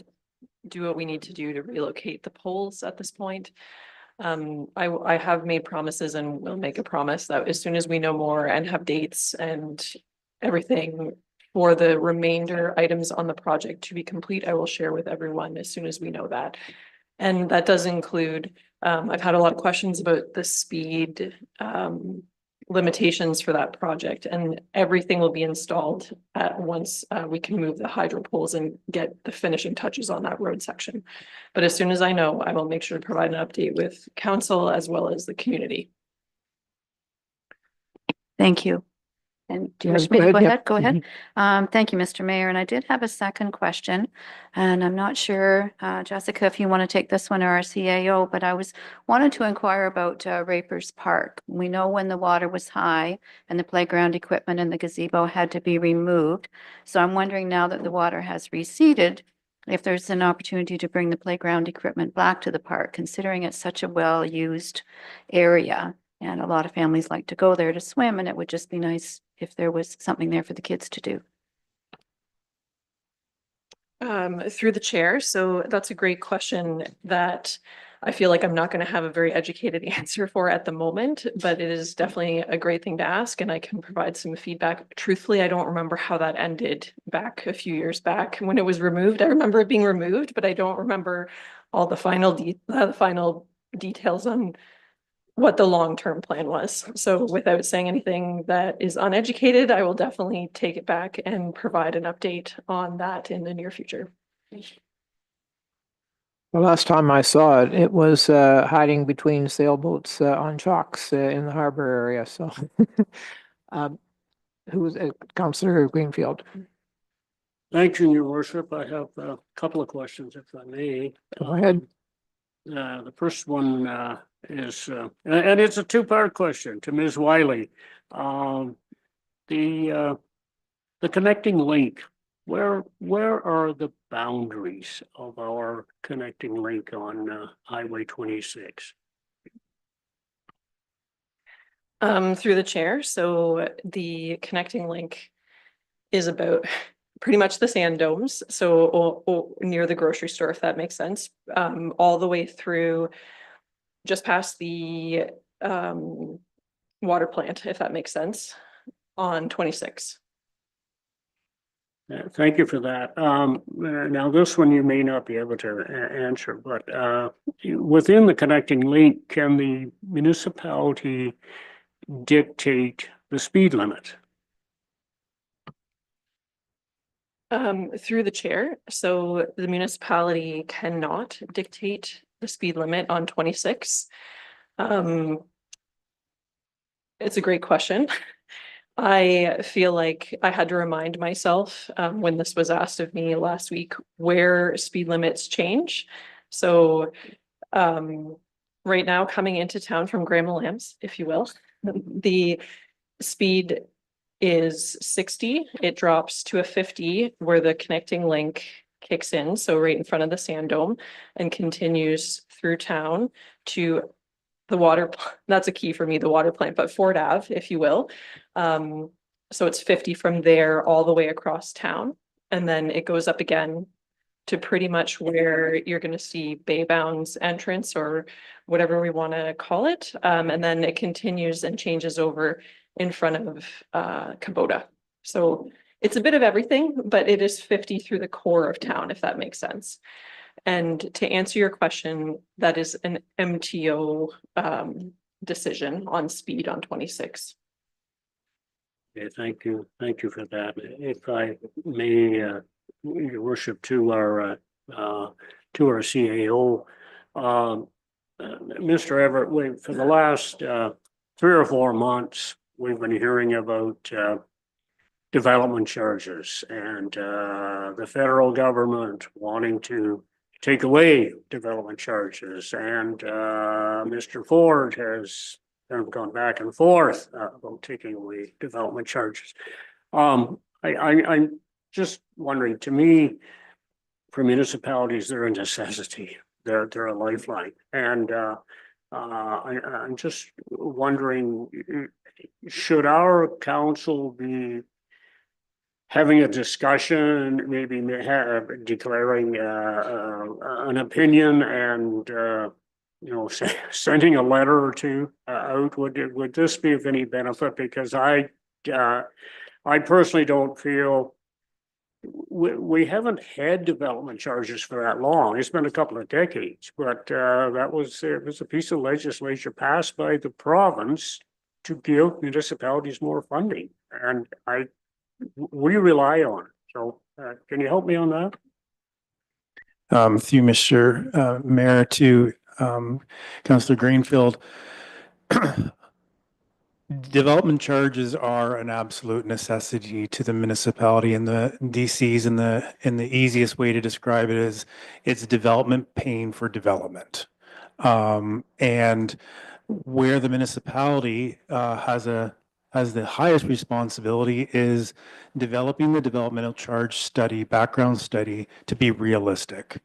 do what we need to do to relocate the poles at this point. I have made promises and will make a promise that as soon as we know more and have dates and everything for the remainder items on the project to be complete, I will share with everyone as soon as we know that. And that does include, I've had a lot of questions about the speed limitations for that project, and everything will be installed at once we can move the hydro poles and get the finishing touches on that road section. But as soon as I know, I will make sure to provide an update with council as well as the community. Thank you. And do you Yes, wish me to go go ahead. ahead? Go ahead. Thank you, Mr. Mayor. And I did have a second question, and I'm not sure, Jessica, if you want to take this one or our CAO, but I wanted to inquire about Rapers Park. We know when the water was high and the playground equipment and the gazebo had to be removed. So I'm wondering now that the water has receded, if there's an opportunity to bring the playground equipment back to the park, considering it's such a well-used area. And a lot of families like to go there to swim, and it would just be nice if there was something there for the kids to do. Through the chair. So that's a great question that I feel like I'm not going to have a very educated answer for at the moment, but it is definitely a great thing to ask, and I can provide some feedback. Truthfully, I don't remember how that ended back a few years back when it was removed. I remember it being removed, but I don't remember all the final details on what the long-term plan was. So without saying anything that is uneducated, I will definitely take it back and provide an update on that in the near future. The last time I saw it, it was hiding between sailboats on chocks in the harbor area. So, who was Councillor Greenfield? Thank you, Your Worship. I have a couple of questions, if I may. Go ahead. The first one is, and it's a two-part question to Ms. Wiley. The connecting link, where are the boundaries of our connecting link on Highway 26? Through the chair. So the connecting link is about pretty much the sand domes. So near the grocery store, if that makes sense, all the way through just past the water plant, if that makes sense, on 26. Thank you for that. Now this one you may not be able to answer, but within the connecting link, can the municipality dictate the speed limit? Through the chair. So the municipality cannot dictate the speed limit on 26. It's a great question. I feel like I had to remind myself when this was asked of me last week where speed limits change. So right now, coming into town from Graham Lambs, if you will, the speed is 60. It drops to a 50 where the connecting link kicks in. So right in front of the sand dome, and continues through town to the water. That's a key for me, the water plant, but Ford Ave, if you will. So it's 50 from there all the way across town. And then it goes up again to pretty much where you're going to see Bay Bounds entrance or whatever we want to call it. And then it continues and changes over in front of Kubota. So it's a bit of everything, but it is 50 through the core of town, if that makes sense. And to answer your question, that is an MTO decision on speed on 26. Okay, thank you. Thank you for that. If I may, Your Worship, to our CAO, Mr. Everett, for the last 3 or 4 months, we've been hearing about development charges and the federal government wanting to take away development charges, and Mr. Ford has kind of gone back and forth about taking away development charges. I'm just wondering, to me, for municipalities, they're a necessity. They're a lifeline, and I'm just wondering, should our council be having a discussion, maybe declaring an opinion, and sending a letter or two out? Would this be of any benefit? Because I personally don't feel we haven't had development charges for that long. It's been a couple of decades, but it was a piece of legislation passed by the province to give municipalities more funding, and we rely on it. So can you help me on that? Through Mr. Mayor, to Councillor Greenfield, development charges are an absolute necessity to the municipality, and the DCs, and the easiest way to describe it is it's development paying for development. And where the municipality has the highest responsibility is developing the developmental charge study, background study, to be realistic,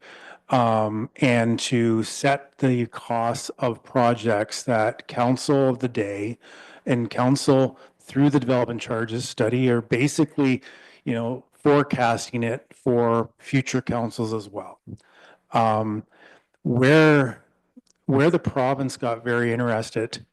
and to set the costs of projects that council of the day and council through the development charges study are basically, forecasting it for future councils as well. Where the province got very interested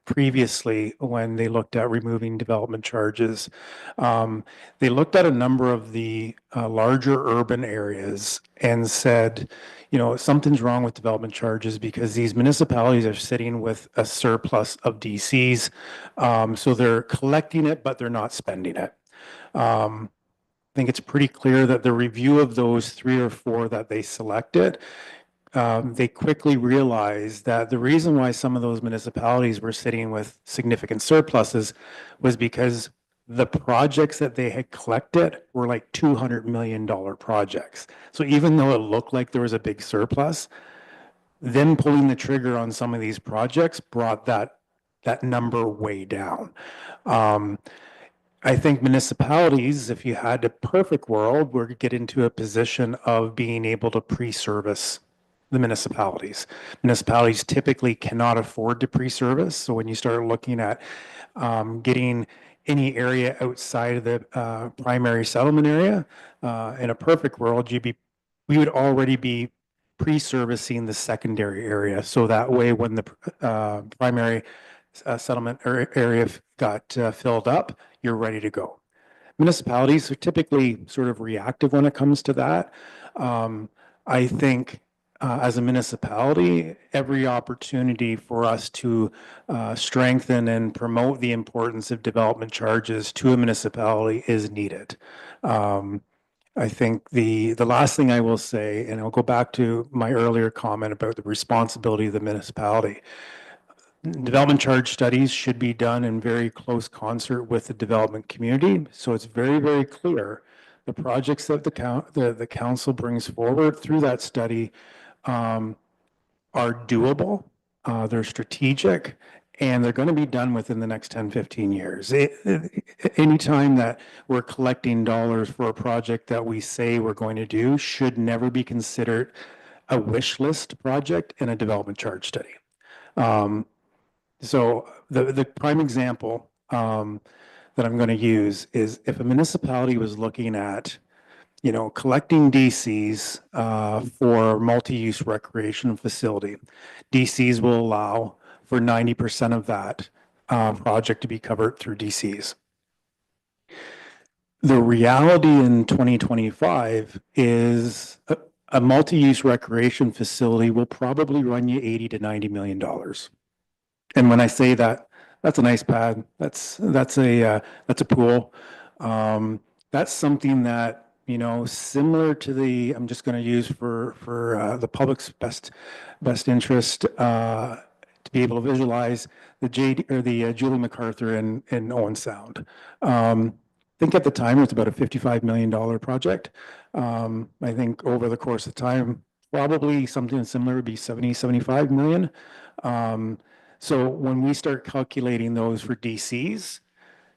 previously when they looked at removing development charges. They looked at a number of the larger urban areas and said, you know, something's wrong with development charges because these municipalities are sitting with a surplus of DCs. So they're collecting it, but they're not spending it. I think it's pretty clear that the review of those 3 or 4 that they selected, they quickly realized that the reason why some of those municipalities were sitting with significant surpluses was because the projects that they had collected were like $200 million projects. So even though it looked like there was a big surplus, them pulling the trigger on some of these projects brought that number way down. I think municipalities, if you had a perfect world, would get into a position of being able to pre-service the municipalities. Municipalities typically cannot afford to pre-service. So when you start looking at getting any area outside of the primary settlement area, in a perfect world, we would already be pre-servicing the secondary area. So that way, when the primary settlement area got filled up, you're ready to go. Municipalities are typically sort of reactive when it comes to that. I think as a municipality, every opportunity for us to strengthen and promote the importance of development charges to a municipality is needed. I think the last thing I will say, and I'll go back to my earlier comment about the responsibility of the municipality. Development charge studies should be done in very close concert with the development community. So it's very, very clear the projects that the council brings forward through that study are doable, they're strategic, and they're going to be done within the next 10, 15 years. Anytime that we're collecting dollars for a project that we say we're going to do should never be considered a wish list project in a development charge study. So the prime example that I'm going to use is if a municipality was looking at, you know, collecting DCs for multi-use recreation facility, DCs will allow for 90% of that project to be covered through DCs. The reality in 2025 is a multi-use recreation facility will probably run you $80 to $90 million. And when I say that, that's a nice pad. That's a pool. That's something that, you know, similar to I'm just going to use for the public's best interest to be able to visualize the Julie MacArthur in Owen Sound. I think at the time it was about a $55 million project. I think over the course of time, probably something similar would be 70, 75 million. So when we start calculating those for DCs,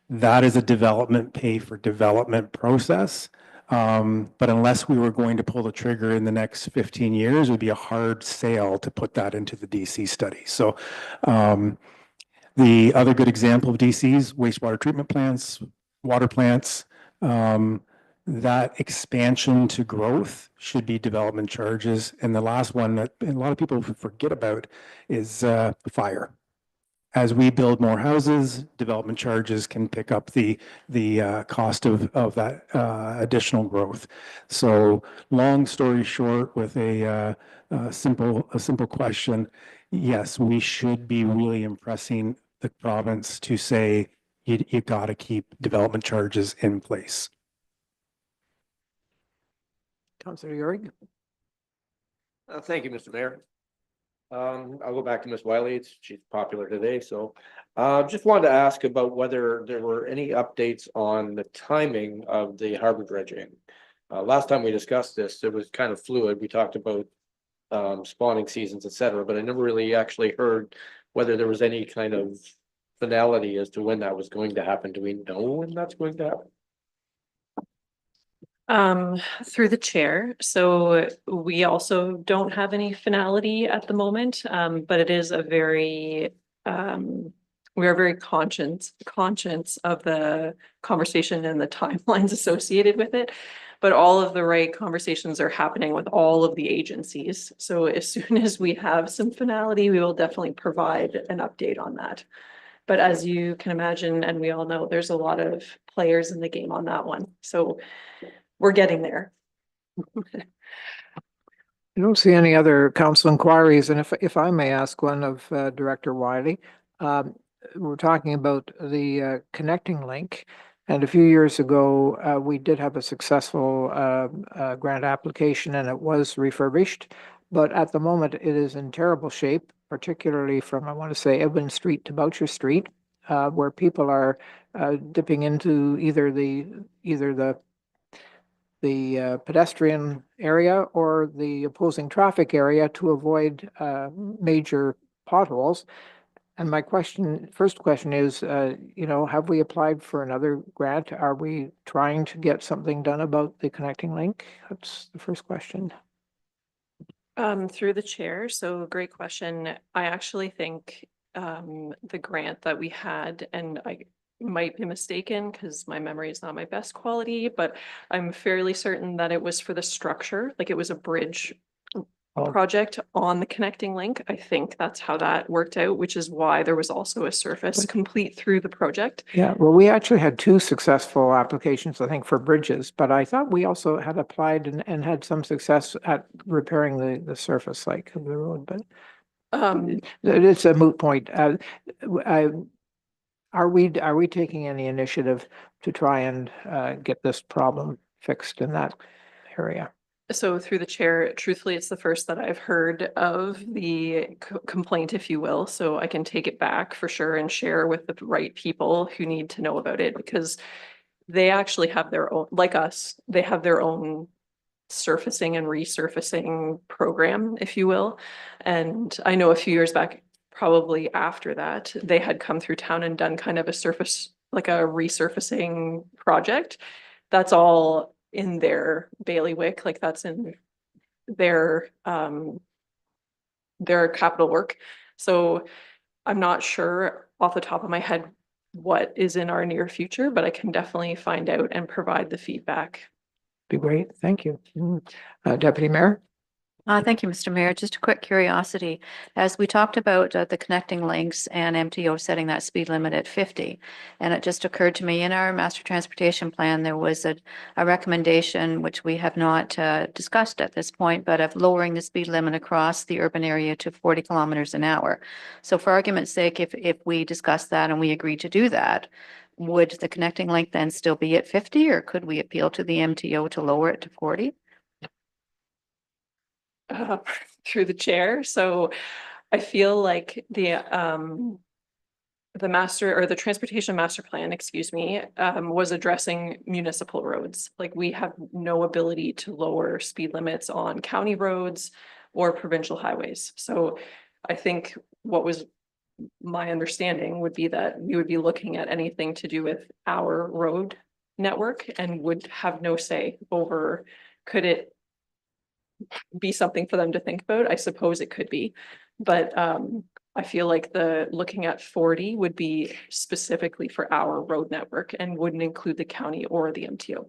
that is a development pay for development process. But unless we were going to pull the trigger in the next 15 years, it would be a hard sale to put that into the DC study. So the other good example of DCs, wastewater treatment plants, water plants, that expansion to growth should be development charges. And the last one that a lot of people forget about is fire. As we build more houses, development charges can pick up the cost of that additional growth. So long story short, with a simple question, yes, we should be really impressing the province to say you got to keep development charges in place. Councillor Urick. Thank you, Mr. Mayor. I'll go back to Ms. Wiley. She's popular today, so just wanted to ask about whether there were any updates on the timing of the harbor dredging. Last time we discussed this, it was kind of fluid. We talked about spawning seasons, etc., but I never really actually heard whether there was any kind of finality as to when that was going to happen. Do we know when that's going to happen? Through the chair. So we also don't have any finality at the moment, but it is a very, we are very conscious of the conversation and the timelines associated with it. But all of the right conversations are happening with all of the agencies. So as soon as we have some finality, we will definitely provide an update on that. But as you can imagine, and we all know, there's a lot of players in the game on that one. So we're getting there. I don't see any other council inquiries, and if I may ask one of Director Wiley, we're talking about the connecting link, and a few years ago, we did have a successful grant application, and it was refurbished, but at the moment, it is in terrible shape, particularly from, I want to say, Edwin Street to Boucher Street, where people are dipping into either the pedestrian area or the opposing traffic area to avoid major potholes. And my first question is, have we applied for another grant? Are we trying to get something done about the connecting link? That's the first question. Through the chair, so great question. I actually think the grant that we had, and I might be mistaken because my memory is not my best quality, but I'm fairly certain that it was for the structure, like it was a bridge project on the connecting link. I think that's how that worked out, which is why there was also a surface complete through the project. Yeah, well, we actually had 2 successful applications, I think, for bridges, but I thought we also had applied and had some success at repairing the surface like of the road, but it's a moot point. Are we taking any initiative to try and get this problem fixed in that area? So through the chair, truthfully, it's the first that I've heard of the complaint, if you will. So I can take it back for sure and share with the right people who need to know about it, because they actually have their own, like us, they have their own surfacing and resurfacing program, if you will. And I know a few years back, probably after that, they had come through town and done kind of a surface, like a resurfacing project. That's all in their bailiwick, like that's in their capital work. So I'm not sure off the top of my head what is in our near future, but I can definitely find out and provide the feedback. Be great. Thank you. Deputy Mayor? Thank you, Mr. Mayor. Just a quick curiosity. As we talked about the connecting links and MTO setting that speed limit at 50, and it just occurred to me in our master transportation plan, there was a recommendation, which we have not discussed at this point, but of lowering the speed limit across the urban area to 40 kilometers an hour. So for argument's sake, if we discuss that and we agree to do that, would the connecting link then still be at 50, or could we appeal to the MTO to lower it to 40? Through the chair. So I feel like the master, or the transportation master plan, excuse me, was addressing municipal roads. Like we have no ability to lower speed limits on county roads or provincial highways. So I think what was my understanding would be that we would be looking at anything to do with our road network and would have no say over, could it be something for them to think about? I suppose it could be, but I feel like looking at 40 would be specifically for our road network and wouldn't include the county or the MTO.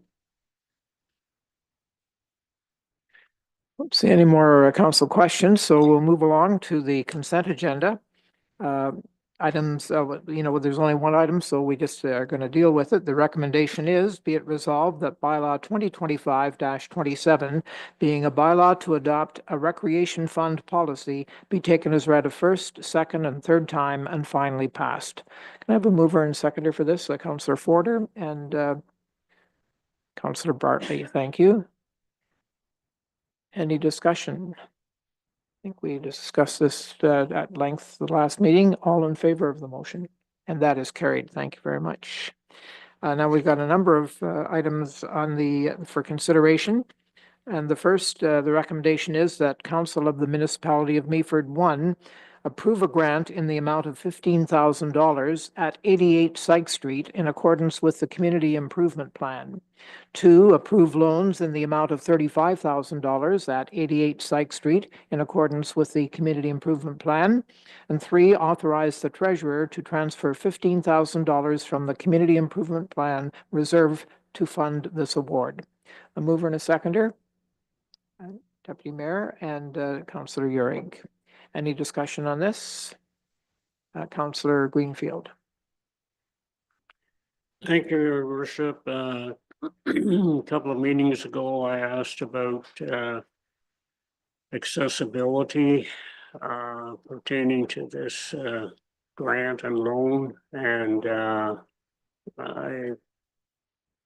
Don't see any more council questions, so we'll move along to the consent agenda. Items, there's only one item, so we just are going to deal with it. The recommendation is, be it resolved that bylaw 2025-27, being a bylaw to adopt a recreation fund policy, be taken as read a first, second, and third time and finally passed. Can I have a mover and seconder for this? Councillor Forder and Councillor Bartley. Thank you. Any discussion? I think we discussed this at length the last meeting. All in favor of the motion? And that is carried. Thank you very much. Now we've got a number of items on for consideration. And the first, the recommendation is that Council of the Municipality of Meaford 1 approve a grant in the amount of $15,000 at 88 Syke Street in accordance with the Community Improvement Plan. 2, approve loans in the amount of $35,000 at 88 Syke Street in accordance with the Community Improvement Plan. And 3, authorize the treasurer to transfer $15,000 from the Community Improvement Plan reserve to fund this award. A mover and a seconder? Deputy Mayor and Councillor Euring. Any discussion on this? Councillor Greenfield. Thank you, Your Worship. A couple of meetings ago, I asked about accessibility pertaining to this grant and loan, and I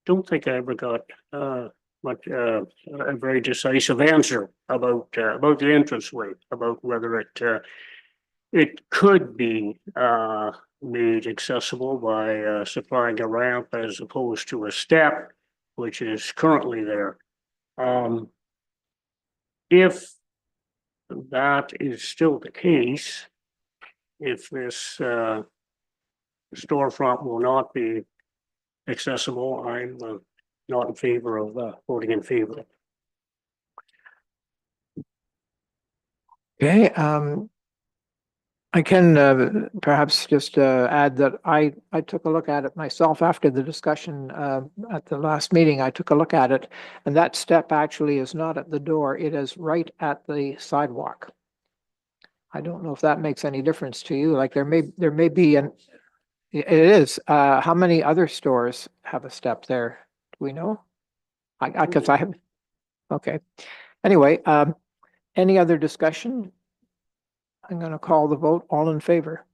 don't think I ever got much a very decisive answer about the interest rate, about whether it could be made accessible by supplying a ramp as opposed to a step, which is currently there. If that is still the case, if this storefront will not be accessible, I'm not in favor of voting in favor. Okay, I can perhaps just add that I took a look at it myself after the discussion at the last meeting. I took a look at it, and that step actually is not at the door. It is right at the sidewalk. I don't know if that makes any difference to you. Like there may be an, it is. How many other stores have a step there? Do we know? Because I have. Okay. Anyway, any other discussion? I'm going to call the vote. All in favor?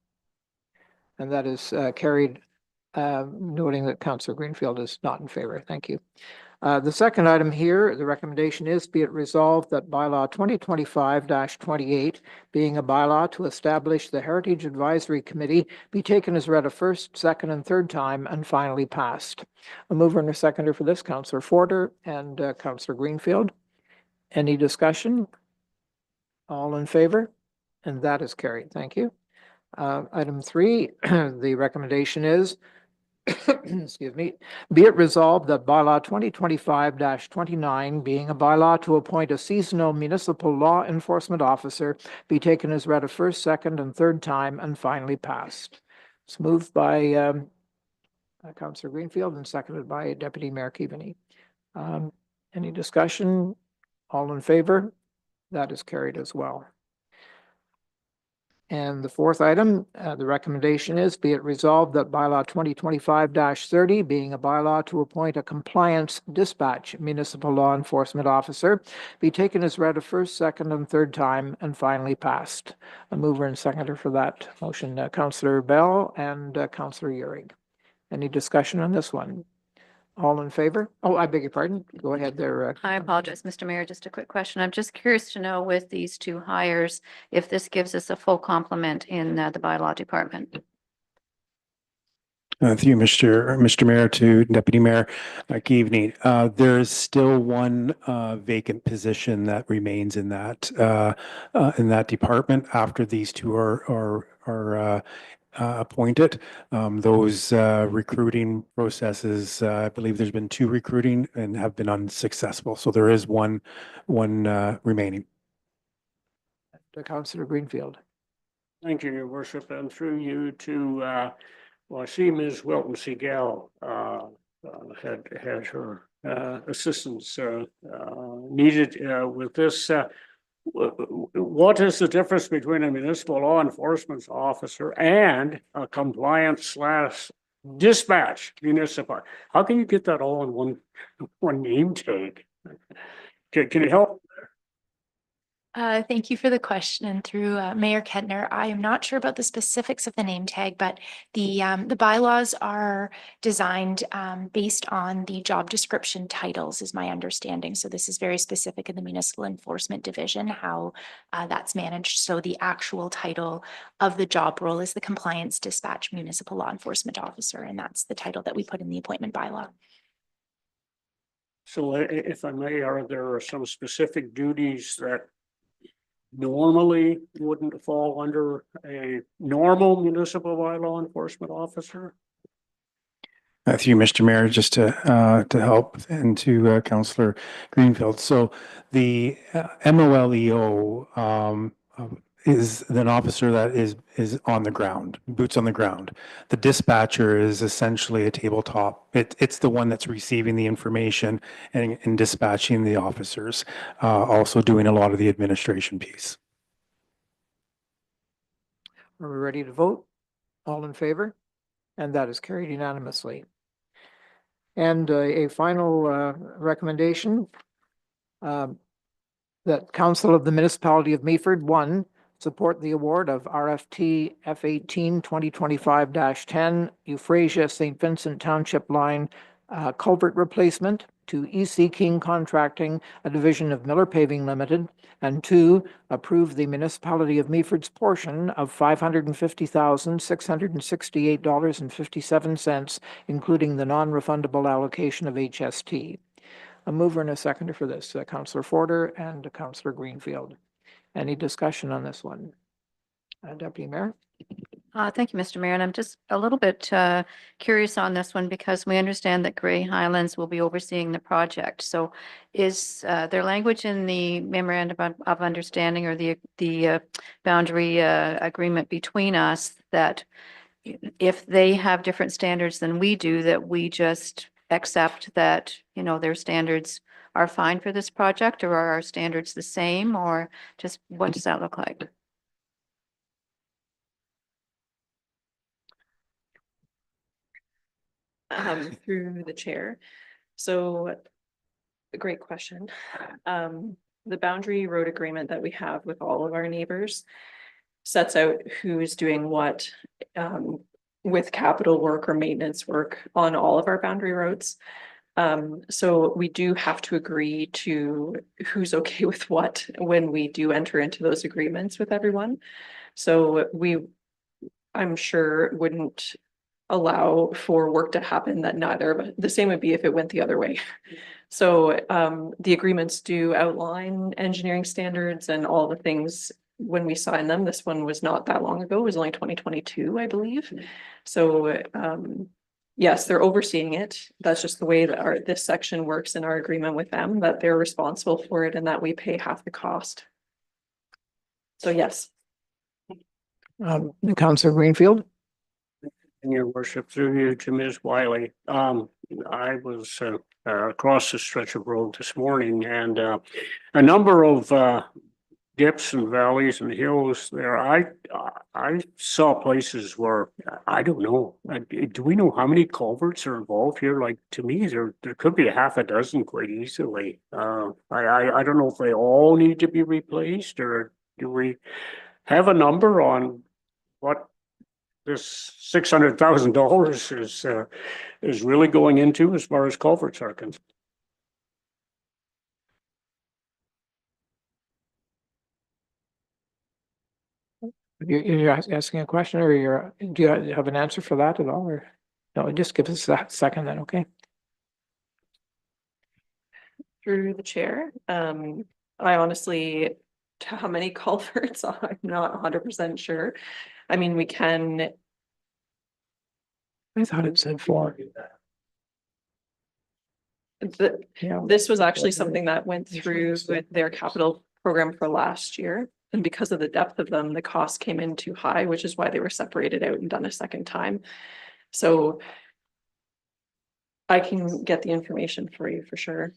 And that is carried, noting that Councillor Greenfield is not in favor. Thank you. The second item here, the recommendation is be it resolved that bylaw 2025-28, being a bylaw to establish the Heritage Advisory Committee, be taken as read a first, second, and third time and finally passed. A mover and a seconder for this, Councillor Forder and Councillor Greenfield. Any discussion? All in favor? And that is carried. Thank you. Item 3, the recommendation is, excuse me, be it resolved that bylaw 2025-29, being a bylaw to appoint a seasonal municipal law enforcement officer, be taken as read a first, second, and third time and finally passed. It's moved by Councillor Greenfield and seconded by Deputy Mayor Keaveney. Any discussion? All in favor? That is carried as well. And the fourth item, the recommendation is be it resolved that bylaw 2025-30, being a bylaw to appoint a compliance dispatch municipal law enforcement officer, be taken as read a first, second, and third time and finally passed. A mover and seconder for that motion, Councillor Bell and Councillor Uhrig. Any discussion on this one? All in favor? Oh, I beg your pardon. Go ahead there. I apologize, Mr. Mayor. Just a quick question. I'm just curious to know with these two hires, if this gives us a full complement in the bylaw department. Thank you, Mr. Mayor, to Deputy Mayor Keaveney. There is still one vacant position that remains in that department after these two are appointed. Those recruiting processes, I believe there's been 2 recruiting and have been unsuccessful. So there is one remaining. Councillor Greenfield. Thank you, Your Worship, and through you to well, I see Ms. Wilton Seagal had her assistance needed with this. What is the difference between a municipal law enforcement officer and a compliance/dispatch municipal? How can you get that all in one name tag? Can you help? Thank you for the question through Mayor Kettner. I am not sure about the specifics of the name tag, but the bylaws are designed based on the job description titles, is my understanding. So this is very specific in the Municipal Enforcement Division, how that's managed. So the actual title of the job role is the Compliance Dispatch Municipal Law Enforcement Officer, and that's the title that we put in the appointment bylaw. So if I may, are there some specific duties that normally wouldn't fall under a normal municipal law enforcement officer? Through you, Mr. Mayor, just to help and to Councillor Greenfield. So the MOLEO is an officer that is on the ground, boots on the ground. The dispatcher is essentially a tabletop. It's the one that's receiving the information and dispatching the officers, also doing a lot of the administration piece. Are we ready to vote? All in favor? And that is carried unanimously. And a final recommendation that Council of the Municipality of Meaford, one, support the award of RFT F18 2025-10 Euphrasia St. Vincent Township Line culvert replacement to EC King Contracting, a division of Miller Paving Limited, and two, approve the Municipality of Meaford's portion of $550,668.57, including the non-refundable allocation of HST. A mover and a seconder for this, Councillor Forder and Councillor Greenfield. Any discussion on this one? Deputy Mayor? Thank you, Mr. Mayor. And I'm just a little bit curious on this one because we understand that Grey Highlands will be overseeing the project. So is there language in the memorandum of understanding or the boundary agreement between us that if they have different standards than we do, that we just accept that, you know, their standards are fine for this project, or are our standards the same, or just what does that look like? Through the chair. So, a great question. The boundary road agreement that we have with all of our neighbors sets out who's doing what with capital work or maintenance work on all of our boundary roads. So we do have to agree to who's okay with what when we do enter into those agreements with everyone. So I'm sure wouldn't allow for work to happen that neither of the same would be if it went the other way. So the agreements do outline engineering standards and all the things when we signed them. This one was not that long ago. It was only 2022, I believe. So yes, they're overseeing it. That's just the way that this section works in our agreement with them, that they're responsible for it and that we pay half the cost. So yes. Councillor Greenfield? And your worship, through you to Ms. Wiley. I was across the stretch of road this morning and a number of dips and valleys and hills there. I saw places where I don't know. Do we know how many culverts are involved here? Like, to me, there could be a half a dozen quite easily. I don't know if they all need to be replaced, or do we have a number on what this $600,000 is really going into as far as culverts are concerned? You're asking a question, or do you have an answer for that at all, or no? Just give us a second then, okay? Through the chair, I honestly, how many culverts, I'm not 100% sure. I mean, we can. I thought it said 4. This was actually something that went through with their capital program for last year. And because of the depth of them, the cost came in too high, which is why they were separated out and done a second time. So I can get the information for you for sure.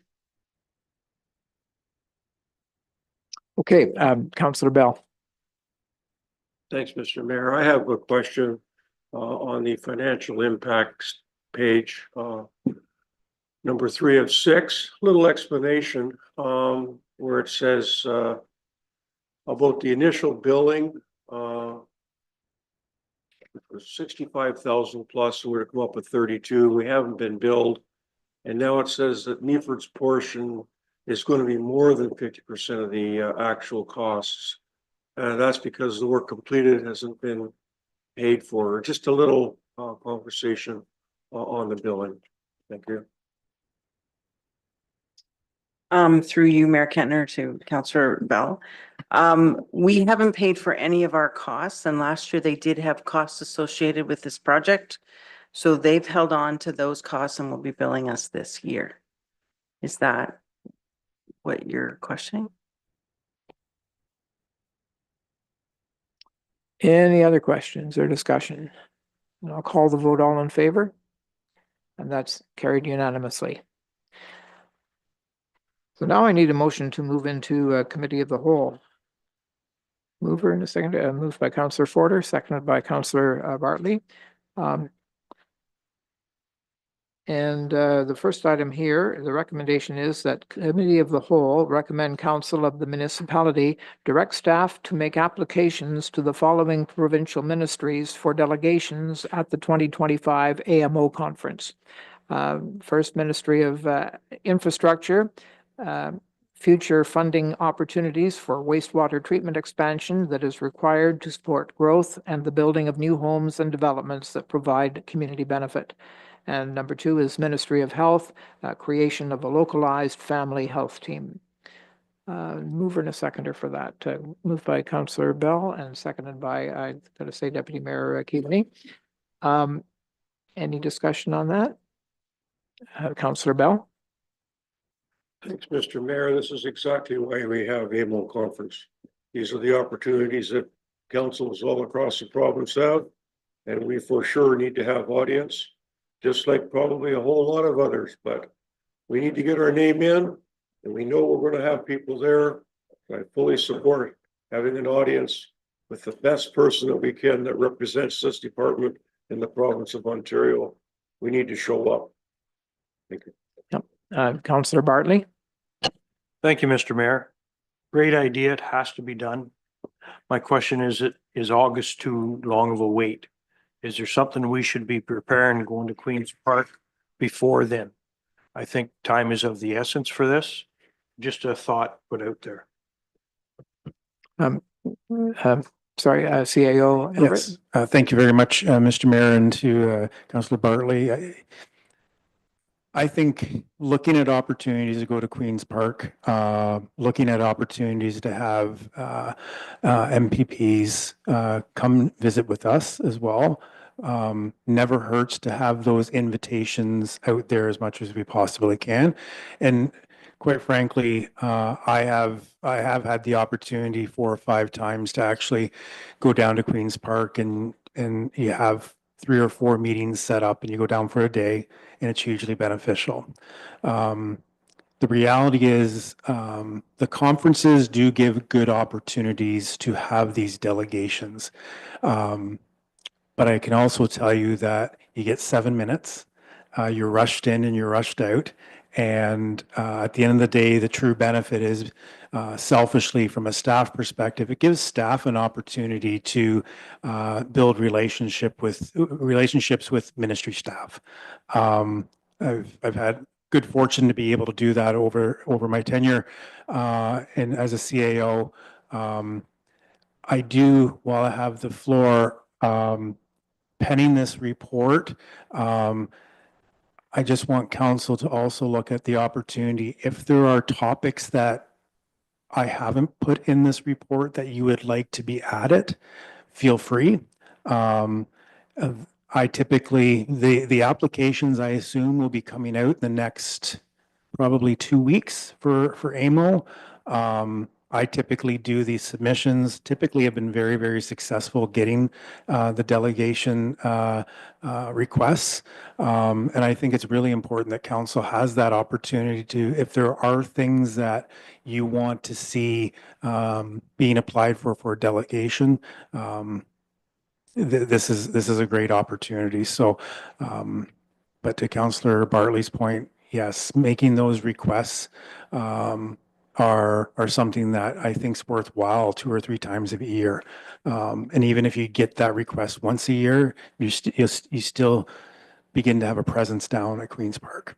Okay, Councillor Bell. Thanks, Mr. Mayor. I have a question on the financial impacts page, number 3 of 6, little explanation where it says about the initial billing, it was 65,000 plus, so we're to come up with 32. We haven't been billed, and now it says that Meaford's portion is going to be more than 50% of the actual costs. That's because the work completed hasn't been paid for. Just a little conversation on the billing. Thank you. Through you, Mayor Kentner, to Councillor Bell. We haven't paid for any of our costs, and last year they did have costs associated with this project. So they've held on to those costs and will be billing us this year. Is that what you're questioning? Any other questions or discussion? And I'll call the vote. All in favor? And that's carried unanimously. So now I need a motion to move into committee of the whole. Mover in a second, moved by Councillor Forder, seconded by Councillor Bartley. And the first item here, the recommendation is that Committee of the Whole recommend Council of the Municipality direct staff to make applications to the following provincial ministries for delegations at the 2025 AMO conference. First, Ministry of Infrastructure, future funding opportunities for wastewater treatment expansion that is required to support growth and the building of new homes and developments that provide community benefit. And number 2 is Ministry of Health, creation of a localized family health team. Mover and a seconder for that. Moved by Councillor Bell and seconded by, I'm going to say, Deputy Mayor Keaveney. Any discussion on that? Councillor Bell? Thanks, Mr. Mayor. This is exactly why we have AMO conference. These are the opportunities that councils all across the province have. And we for sure need to have audience, just like probably a whole lot of others, but we need to get our name in and we know we're going to have people there. I fully support having an audience with the best person that we can that represents this department in the province of Ontario. We need to show up. Thank you. Councillor Bartley? Thank you, Mr. Mayor. Great idea. It has to be done. My question is August too long of a wait? Is there something we should be preparing going to Queen's Park before then? I think time is of the essence for this. Just a thought put out there. Sorry, CAO Everett? Yes, thank you very much, Mr. Mayor, and to Councillor Bartley. I think looking at opportunities to go to Queen's Park, looking at opportunities to have MPPs come visit with us as well, never hurts to have those invitations out there as much as we possibly can. And quite frankly, I have had the opportunity 4 or 5 times to actually go down to Queen's Park, and you have 3 or 4 meetings set up and you go down for a day, and it's hugely beneficial. The reality is the conferences do give good opportunities to have these delegations. But I can also tell you that you get 7 minutes, you're rushed in and you're rushed out. And at the end of the day, the true benefit is selfishly from a staff perspective, it gives staff an opportunity to build relationships with ministry staff. I've had good fortune to be able to do that over my tenure. And as a CAO, I do, while I have the floor, penning this report, I just want council to also look at the opportunity. If there are topics that I haven't put in this report that you would like to be added, feel free. I typically, the applications I assume will be coming out in the next probably 2 weeks for AMO. I typically do these submissions, typically have been very, very successful getting the delegation requests. And I think it's really important that council has that opportunity to, if there are things that you want to see being applied for delegation, this is a great opportunity. So, but to Councillor Bartley's point, yes, making those requests are something that I think is worthwhile 2 or 3 times a year. And even if you get that request once a year, you still begin to have a presence down at Queen's Park.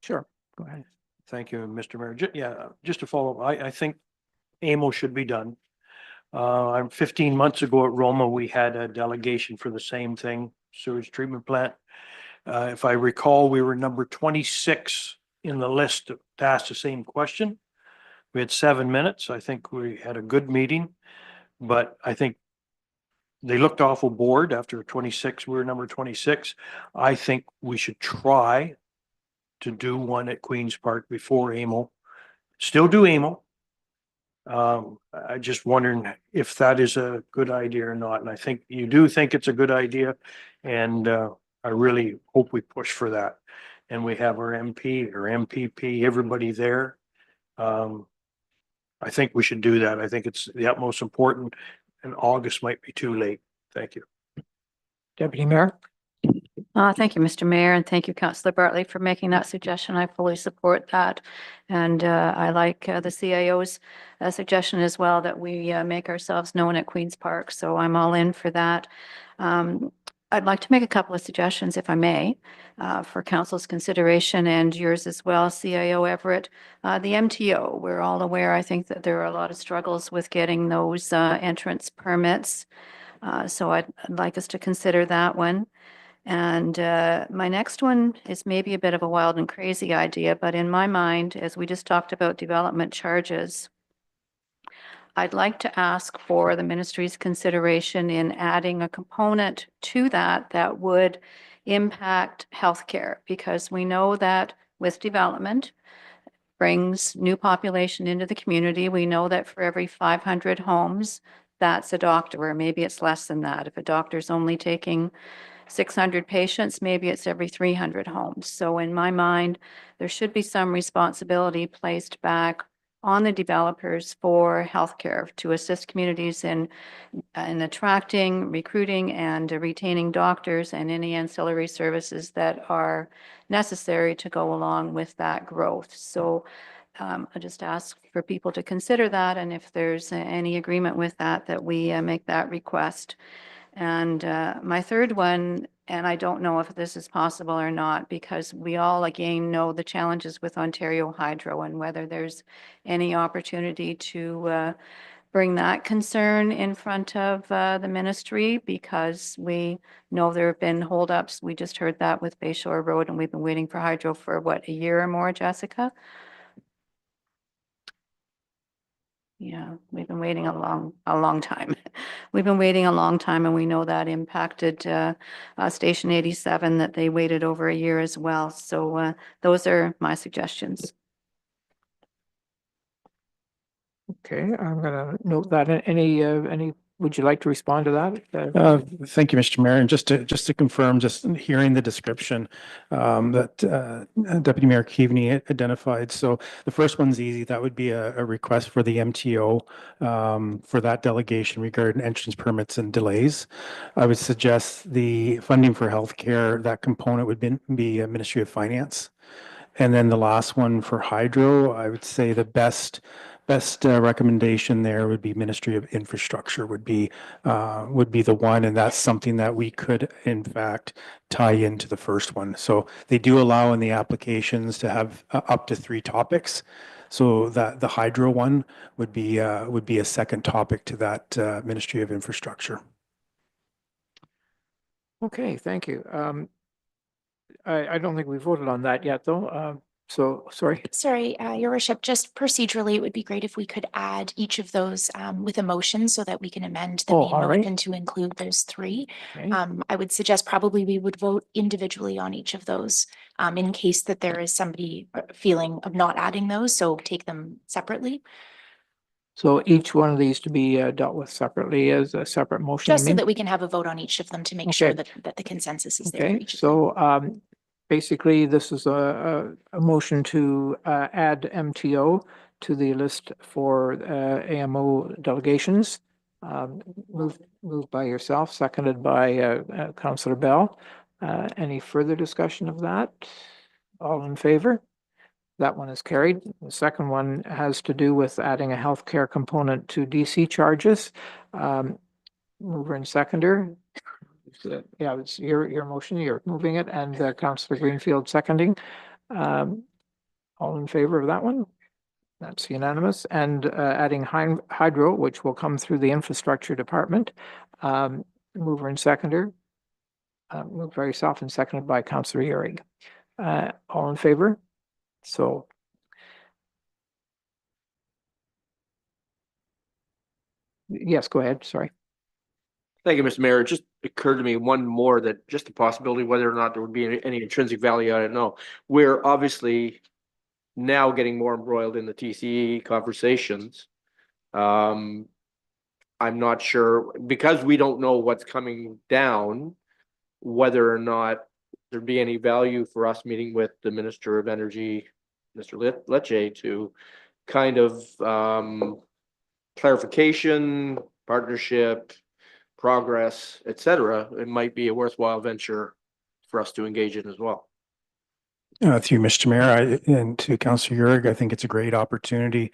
Sure, go ahead. Thank you, Mr. Mayor. Yeah, just to follow up, I think AMO should be done. 15 months ago at Roma, we had a delegation for the same thing, sewage treatment plant. If I recall, we were number 26 in the list to ask the same question. We had 7 minutes. I think we had a good meeting, but I think they looked awful bored after 26. We were number 26. I think we should try to do one at Queen's Park before AMO. Still do AMO. I just wondering if that is a good idea or not. And I think you do think it's a good idea. And I really hope we push for that. And we have our MP or MPP, everybody there. I think we should do that. I think it's the utmost important, and August might be too late. Thank you. Deputy Mayor? Thank you, Mr. Mayor, and thank you, Councillor Bartley, for making that suggestion. I fully support that. And I like the CIO's suggestion as well, that we make ourselves known at Queen's Park. So I'm all in for that. I'd like to make a couple of suggestions, if I may, for council's consideration and yours as well, CIO Everett. The MTO, we're all aware, I think that there are a lot of struggles with getting those entrance permits. So I'd like us to consider that one. And my next one is maybe a bit of a wild and crazy idea, but in my mind, as we just talked about development charges, I'd like to ask for the ministry's consideration in adding a component to that that would impact healthcare, because we know that with development brings new population into the community. We know that for every 500 homes, that's a doctor, or maybe it's less than that. If a doctor's only taking 600 patients, maybe it's every 300 homes. So in my mind, there should be some responsibility placed back on the developers for healthcare to assist communities in attracting, recruiting, and retaining doctors and any ancillary services that are necessary to go along with that growth. So I just ask for people to consider that, and if there's any agreement with that, that we make that request. And my third one, and I don't know if this is possible or not, because we all again know the challenges with Ontario Hydro and whether there's any opportunity to bring that concern in front of the ministry, because we know there have been holdups. We just heard that with Bayshore Road, and we've been waiting for Hydro for what, a year or more, Jessica? Yeah, we've been waiting a long time. We've been waiting a long time, and we know that impacted Station 87, that they waited over a year as well. So those are my suggestions. Okay, I'm gonna note that. Any, would you like to respond to that? Thank you, Mr. Mayor. And just to confirm, just hearing the description that Deputy Mayor Keaveney identified. So the first one's easy. That would be a request for the MTO for that delegation regarding entrance permits and delays. I would suggest the funding for healthcare, that component would be a Ministry of Finance. And then the last one for hydro, I would say the best recommendation there would be Ministry of Infrastructure would be the one, and that's something that we could in fact tie into the first one. So they do allow in the applications to have up to 3 topics. So that the hydro one would be a second topic to that Ministry of Infrastructure. Okay, thank you. I don't think we voted on that yet, though. So, sorry. Sorry, Your Worship, just procedurally, it would be great if we could add each of those with a motion so that we can amend the Oh, main all right. motion to include those 3. Okay. I would suggest probably we would vote individually on each of those in case that there is somebody feeling of not adding those, so take them separately. So each one of these to be dealt with separately as a separate motion, you Just so mean? that we can have a vote on each of them to make sure Okay. that the consensus is there for Okay, each of them. so basically, this is a motion to add MTO to the list for AMO delegations. Moved by yourself, seconded by Councillor Bell. Any further discussion of that? All in favor? That one is carried. The second one has to do with adding a healthcare component to DC charges. Mover and seconder. Yeah, it's your motion, you're moving it, and Councillor Greenfield seconding. All in favor of that one? That's unanimous. And adding hydro, which will come through the infrastructure department. Mover and seconder. Moved by yourself and seconded by Councillor Yuri. All in favor? So. Yes, go ahead, sorry. Thank you, Mr. Mayor. It just occurred to me one more, that just the possibility whether or not there would be any intrinsic value, I don't know. We're obviously now getting more embroiled in the TCE conversations. I'm not sure, because we don't know what's coming down, whether or not there'd be any value for us meeting with the Minister of Energy, Mr. Lecce, to kind of clarification, partnership, progress, etc. It might be a worthwhile venture for us to engage in as well. Through Mr. Mayor, and to Councillor Yurg, I think it's a great opportunity.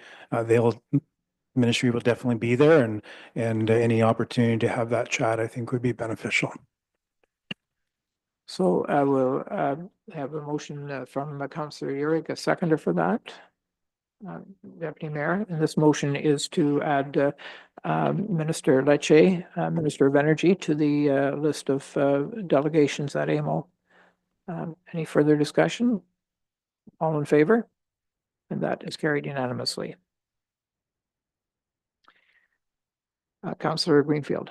Ministry will definitely be there, and any opportunity to have that chat, I think would be beneficial. So I will have a motion from Councillor Urick, a seconder for that. Deputy Mayor, and this motion is to add Minister Lecce, Minister of Energy, to the list of delegations at AMO. Any further discussion? All in favor? And that is carried unanimously. Councillor Greenfield.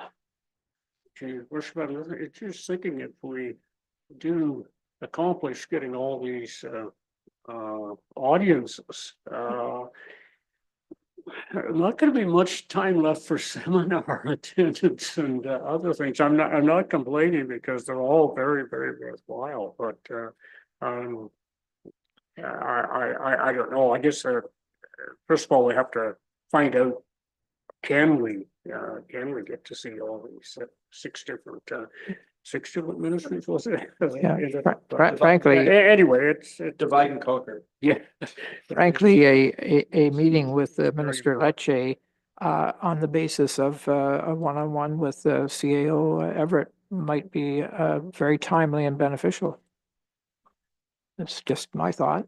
Okay, Worship, it's just thinking if we do accomplish getting all these audiences, not going to be much time left for seminar attendance and other things. I'm not complaining because they're all very, very worthwhile, but I don't know. I guess first of all, we have to find out, can we get to see all these six different ministries, was it? Yeah, frankly, anyway, it's Divide and conquer. yeah. frankly, a meeting with Minister Lecce on the basis of a one-on-one with CAO Everett might be very timely and beneficial. It's just my thought.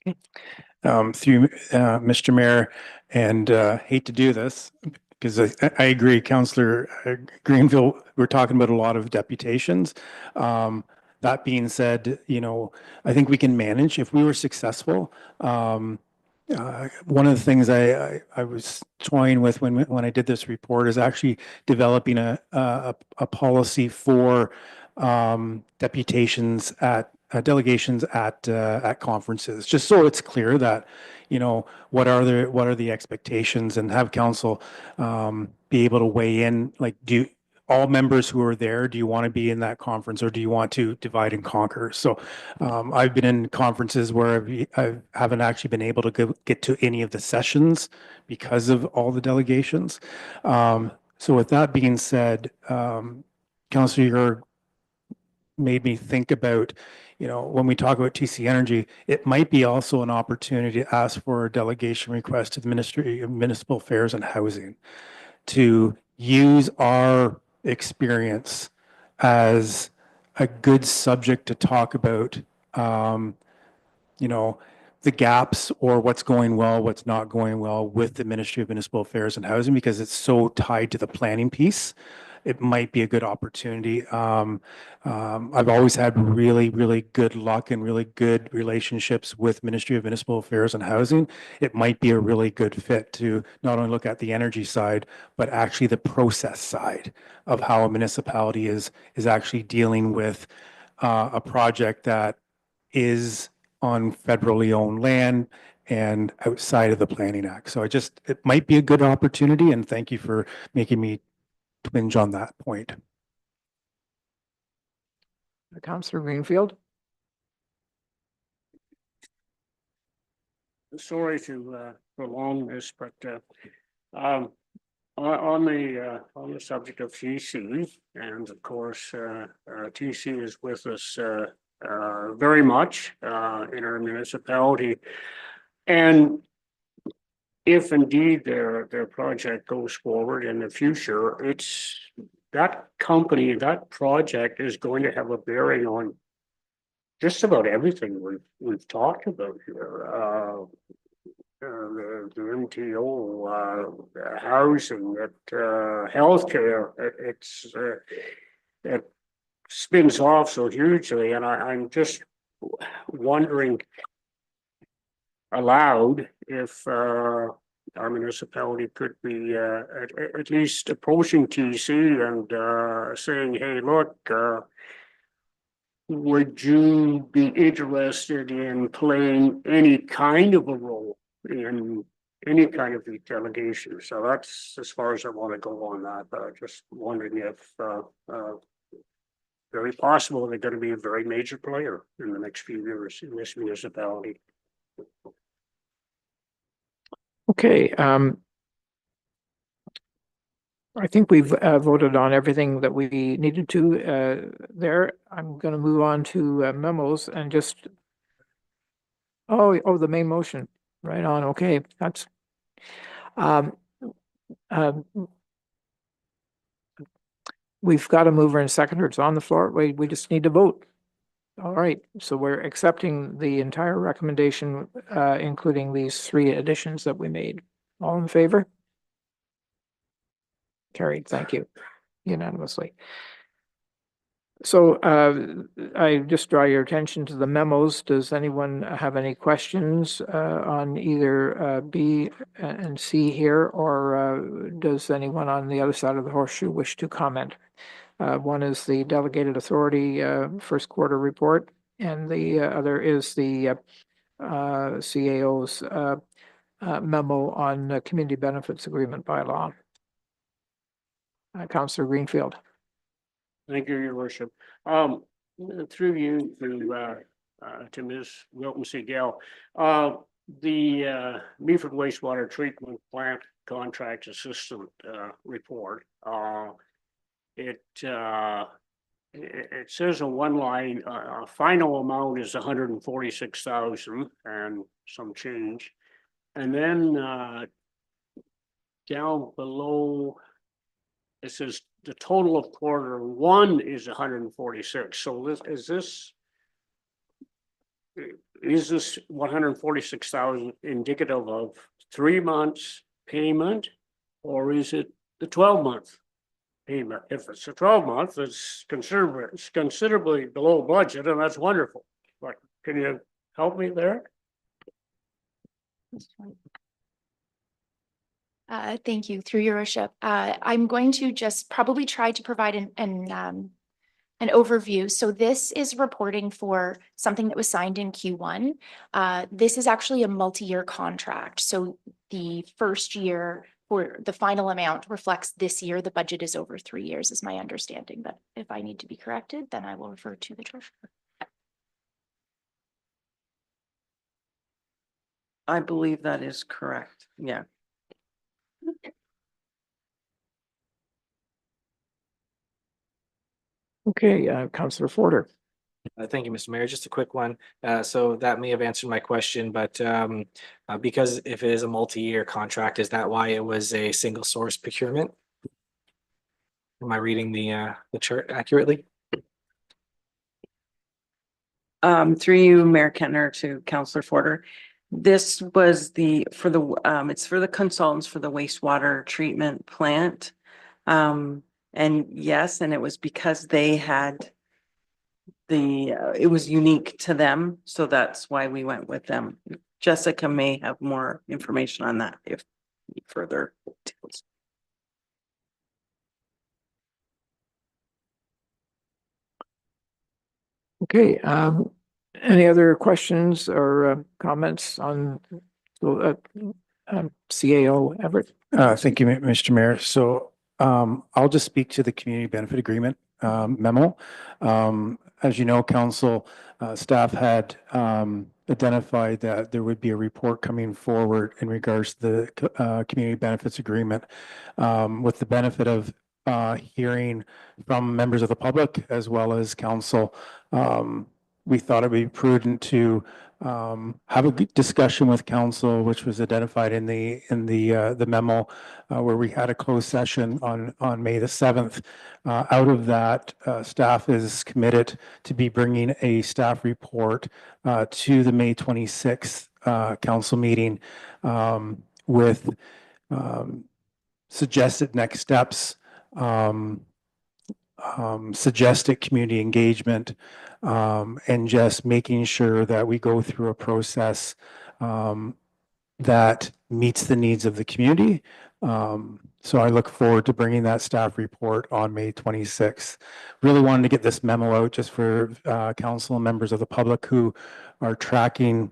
Through Mr. Mayor, and hate to do this because I agree, Councillor Greenfield, we're talking about a lot of deputations. That being said, I think we can manage if we were successful. One of the things I was toying with when I did this report is actually developing a policy for deputations at delegations at conferences, just so it's clear that, what are the expectations, and have council be able to weigh in, like, do all members who are there, do you want to be in that conference, or do you want to divide and conquer? So I've been in conferences where I haven't actually been able to get to any of the sessions because of all the delegations. So with that being said, Councillor, you're made me think about, when we talk about TC Energy, it might be also an opportunity to ask for a delegation request to the Ministry of Municipal Affairs and Housing to use our experience as a good subject to talk about, the gaps or what's going well, what's not going well with the Ministry of Municipal Affairs and Housing, because it's so tied to the planning piece. It might be a good opportunity. I've always had really, really good luck and really good relationships with Ministry of Municipal Affairs and Housing. It might be a really good fit to not only look at the energy side, but actually the process side of how a municipality is actually dealing with a project that is on federally owned land and outside of the Planning Act. So it might be a good opportunity, and thank you for making me twinge on that point. Councillor Greenfield. Sorry to prolong this, but on the subject of TC, and of course TC is with us very much in our municipality, and if indeed their project goes forward in the future, it's that company, that project is going to have a bearing on just about everything we've talked about here. The MTO, housing, healthcare, it spins off so hugely, and I'm just wondering aloud if our municipality could be at least approaching TC and saying, hey, look, would you be interested in playing any kind of a role in any kind of the delegation? So that's as far as I want to go on that. Just wondering if very possible they're going to be a very major player in the next few years in this municipality. Okay. I think we've voted on everything that we needed to there. I'm going to move on to memos and just, oh, the main motion. Right on. Okay, that's um, um, we've got a mover and seconder. It's on the floor. We just need to vote. All right, so we're accepting the entire recommendation, including these three additions that we made. All in favor? Carried. Thank you unanimously. So I just draw your attention to the memos. Does anyone have any questions on either B and C here, or does anyone on the other side of the horseshoe wish to comment? One is the delegated authority first quarter report, and the other is the CAO's memo on community benefits agreement bylaw. Councillor Greenfield. Thank you, your worship. Through you to Ms. Wilton Segal, the Meaford wastewater treatment plant contract assistant report. It says in one line, final amount is 146,000 and some change. And then down below, it says the total of quarter one is 146. So is this 146,000 indicative of 3 months payment, or is it the 12-month payment? If it's a 12-month, it's considerably below budget, and that's wonderful. But can you help me there? Thank you, through your worship. I'm going to just probably try to provide an overview. So this is reporting for something that was signed in Q1. This is actually a multi-year contract. So the first year for the final amount reflects this year. The budget is over 3 years, is my understanding. But if I need to be corrected, then I will refer to the treasurer. I believe that is correct. Yeah. Okay, Councillor Forder. Thank you, Mr. Mayor. Just a quick one. So that may have answered my question, but because if it is a multi-year contract, is that why it was a single source procurement? Am I reading the chart accurately? Through you, Mayor Kentner, to Councillor Forder. This was it's for the consultants for the wastewater treatment plant. And yes, and it was because they had it was unique to them. So that's why we went with them. Jessica may have more information on that if further details. Okay, any other questions or comments on CAO Everett? Thank you, Mr. Mayor. So I'll just speak to the community benefit agreement memo. As you know, council staff had identified that there would be a report coming forward in regards to the community benefits agreement with the benefit of hearing from members of the public as well as council. We thought it would be prudent to have a good discussion with council, which was identified in the memo, where we had a closed session on May the 7th. Out of that, staff is committed to be bringing a staff report to the May 26th council meeting with suggested next steps, suggested community engagement, and just making sure that we go through a process that meets the needs of the community. So I look forward to bringing that staff report on May 26th. Really wanted to get this memo out just for council and members of the public who are tracking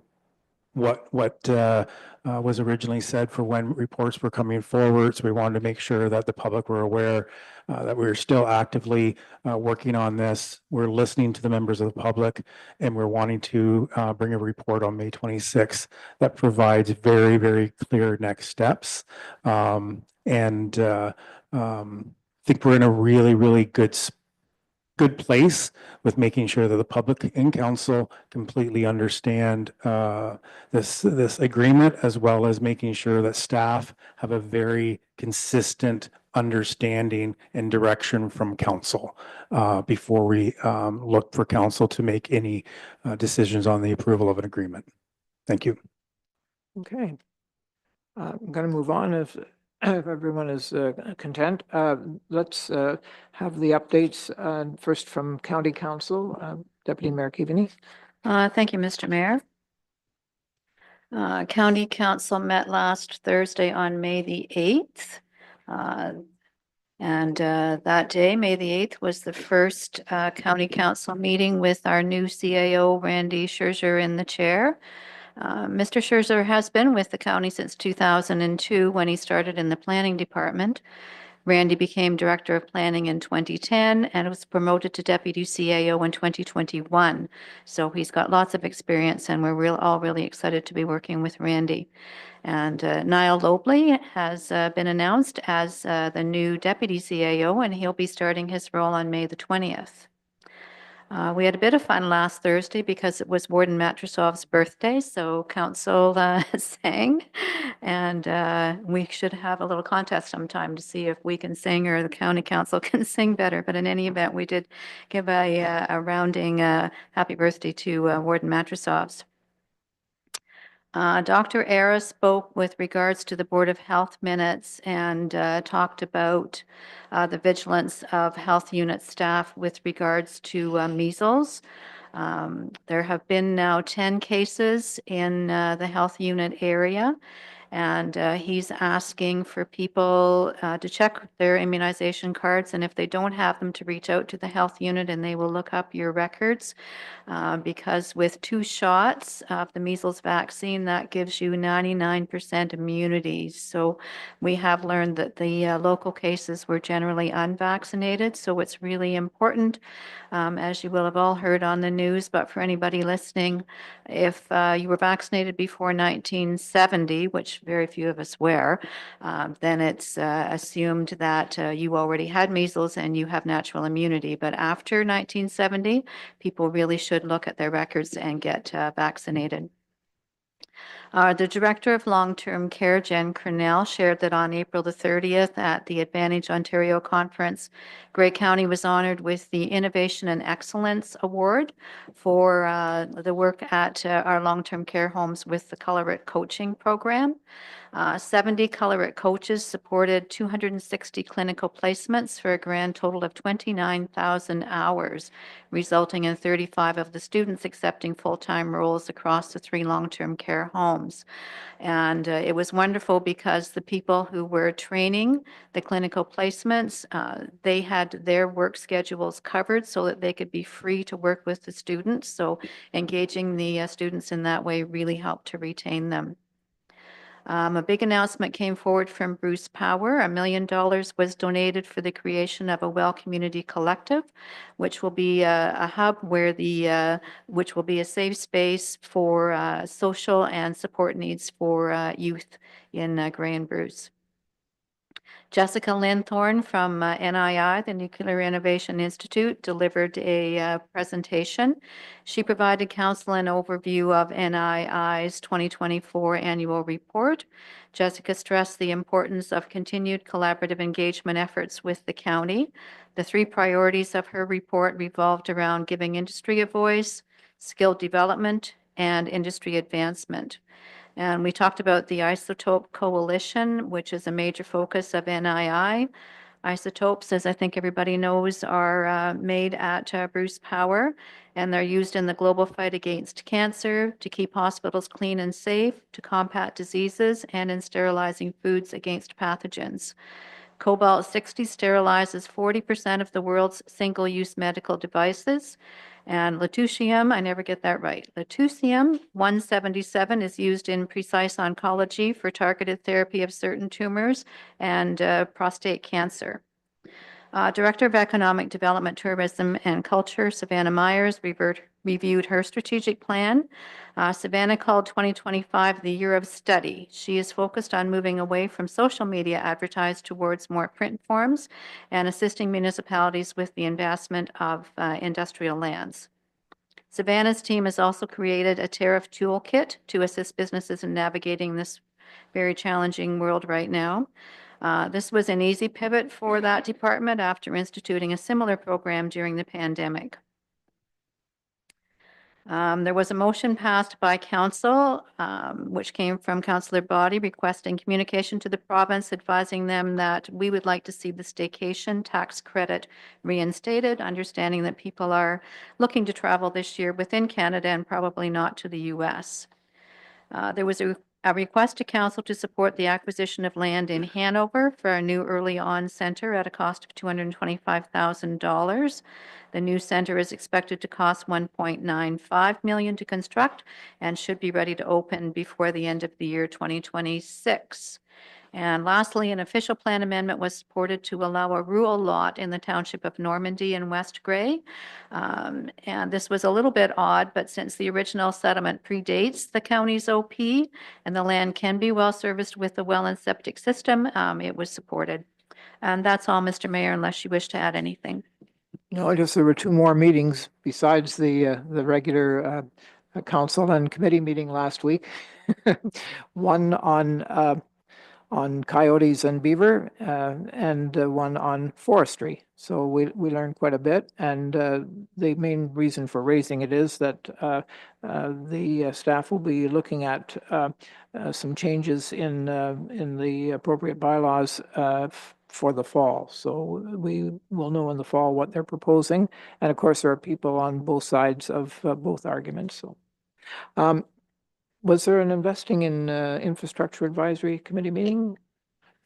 what was originally said for when reports were coming forward. So we wanted to make sure that the public were aware that we're still actively working on this. We're listening to the members of the public, and we're wanting to bring a report on May 26th that provides very, very clear next steps and think we're in a really, really good place with making sure that the public and council completely understand this agreement, as well as making sure that staff have a very consistent understanding and direction from council before we look for council to make any decisions on the approval of an agreement. Thank you. Okay. I'm going to move on if everyone is content. Let's have the updates first from County Council, Deputy Mayor Keaveney. Thank you, Mr. Mayor. County Council met last Thursday on May the 8th. And that day, May the 8th, was the first County Council meeting with our new CAO, Randy Scherzer, in the chair. Mr. Scherzer has been with the county since 2002 when he started in the planning department. Randy became director of planning in 2010 and was promoted to deputy CAO in 2021. So he's got lots of experience, and we're all really excited to be working with Randy. And Niall Lobley has been announced as the new deputy CAO, and he'll be starting his role on May the 20th. We had a bit of fun last Thursday because it was Warden Matrasov's birthday, so council sang, and we should have a little contest sometime to see if we can sing or the county council can sing better. But in any event, we did give a rounding happy birthday to Warden Matrasov's. Dr. Ara spoke with regards to the Board of Health minutes and talked about the vigilance of health unit staff with regards to measles. There have been now 10 cases in the health unit area, and he's asking for people to check their immunization cards, and if they don't have them, to reach out to the health unit and they will look up your records. Because with 2 shots of the measles vaccine, that gives you 99% immunity. So we have learned that the local cases were generally unvaccinated. So it's really important, as you will have all heard on the news, but for anybody listening, if you were vaccinated before 1970, which very few of us were, then it's assumed that you already had measles and you have natural immunity. But after 1970, people really should look at their records and get vaccinated. The Director of Long-Term Care, Jen Cornell, shared that on April the 30th at the Advantage Ontario Conference, Grey County was honored with the Innovation and Excellence Award for the work at our long-term care homes with the Color It Coaching Program. 70 Color It coaches supported 260 clinical placements for a grand total of 29,000 hours, resulting in 35 of the students accepting full-time roles across the 3 long-term care homes. And it was wonderful because the people who were training the clinical placements, they had their work schedules covered so that they could be free to work with the students. So engaging the students in that way really helped to retain them. A big announcement came forward from Bruce Power. $1 million was donated for the creation of a Well Community Collective, which will be a hub where which will be a safe space for social and support needs for youth in Grey and Bruce. Jessica Linthorne from NII, the Nuclear Innovation Institute, delivered a presentation. She provided council an overview of NII's 2024 annual report. Jessica stressed the importance of continued collaborative engagement efforts with the county. The 3 priorities of her report revolved around giving industry a voice, skill development, and industry advancement. And we talked about the Isotope Coalition, which is a major focus of NII. Isotopes, as I think everybody knows, are made at Bruce Power, and they're used in the global fight against cancer, to keep hospitals clean and safe, to combat diseases, and in sterilizing foods against pathogens. Cobalt-60 sterilizes 40% of the world's single-use medical devices. And lutetium, I never get that right, lutetium-177 is used in precise oncology for targeted therapy of certain tumors and prostate cancer. Director of Economic Development, Tourism and Culture, Savannah Myers, reviewed her strategic plan. Savannah called 2025 the year of study. She is focused on moving away from social media advertised towards more print forms and assisting municipalities with the investment of industrial lands. Savannah's team has also created a tariff toolkit to assist businesses in navigating this very challenging world right now. This was an easy pivot for that department after instituting a similar program during the pandemic. There was a motion passed by council, which came from Councillor Body, requesting communication to the province, advising them that we would like to see the staycation tax credit reinstated, understanding that people are looking to travel this year within Canada and probably not to the US. There was a request to council to support the acquisition of land in Hanover for a new early on center at a cost of $225,000. The new center is expected to cost $1.95 million to construct and should be ready to open before the end of the year 2026. And lastly, an official plan amendment was supported to allow a rural lot in the township of Normandy in West Grey. And this was a little bit odd, but since the original settlement predates the county's OP and the land can be well serviced with a well and septic system, it was supported. And that's all, Mr. Mayor, unless you wish to add anything. No, I guess there were two more meetings besides the regular council and committee meeting last week. One on coyotes and beaver, and one on forestry. So we learned quite a bit, and the main reason for raising it is that the staff will be looking at some changes in the appropriate bylaws for the fall. So we will know in the fall what they're proposing, and of course there are people on both sides of both arguments. So. Was there an investing in infrastructure advisory committee meeting?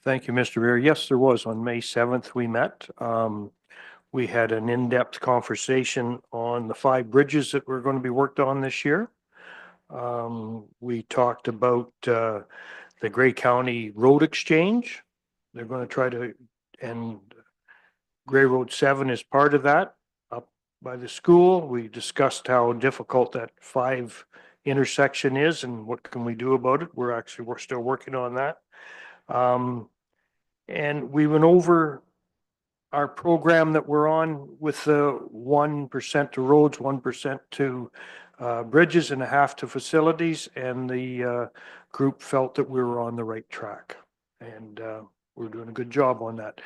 Thank you, Mr. Mayor. Yes, there was. On May 7th, we met. We had an in-depth conversation on the 5 bridges that were going to be worked on this year. We talked about the Grey County Road Exchange. They're going to try to, and Grey Road 7 is part of that, up by the school. We discussed how difficult that 5 intersection is and what can we do about it. We're still working on that. And we went over our program that we're on with the 1% to roads, 1% to bridges and 0.5% to facilities. And the group felt that we were on the right track, and we're doing a good job on that.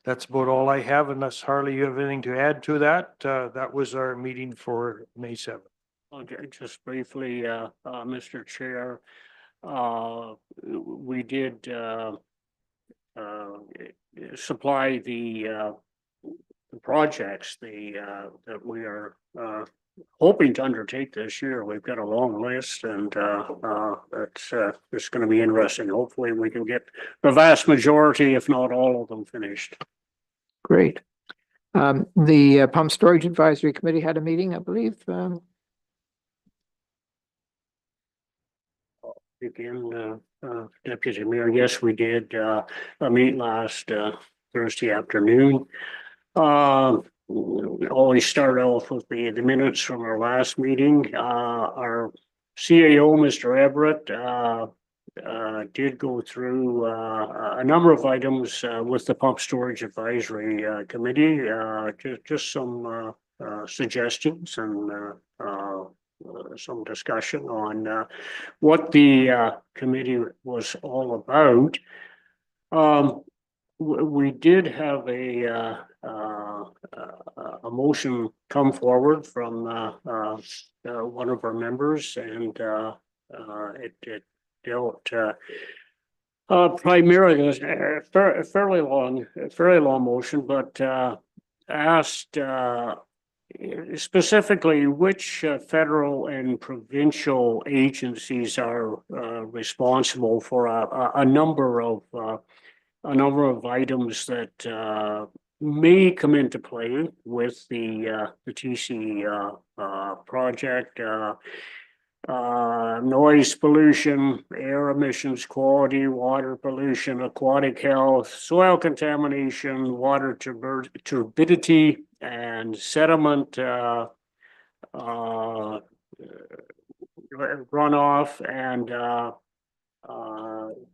That's about all I have, unless Harley, you have anything to add to that. That was our meeting for May 7th. Okay, just briefly, Mr. Chair, we did supply the projects that we are hoping to undertake this year. We've got a long list, and it's going to be interesting. Hopefully we can get the vast majority, if not all of them, finished. Great. The Pump Storage Advisory Committee had a meeting, I believe. Again, Deputy Mayor, yes, we did meet last Thursday afternoon. We always start off with the minutes from our last meeting. Our CAO, Mr. Everett, did go through a number of items with the Pump Storage Advisory Committee, just some suggestions and some discussion on what the committee was all about. We did have a motion come forward from one of our members, and it dealt primarily, it was a fairly long motion, but asked specifically which federal and provincial agencies are responsible for a number of items that may come into play with the TC project. noise pollution, air emissions, quality, water pollution, aquatic health, soil contamination, water turbidity, and sediment, runoff, and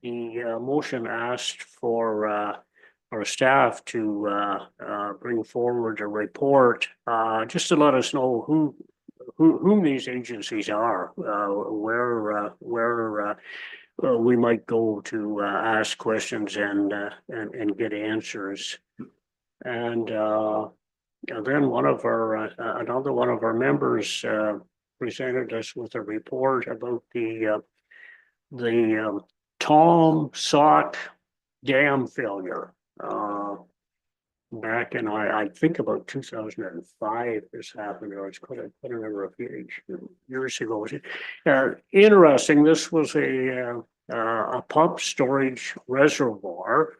the motion asked for our staff to bring forward a report just to let us know whom these agencies are, where we might go to ask questions and get answers. And then one of our another one of our members presented us with a report about the Tom Sock dam failure. Back in, I think about 2005, this happened, or it's quite a number of years ago. Interesting, this was a pump storage reservoir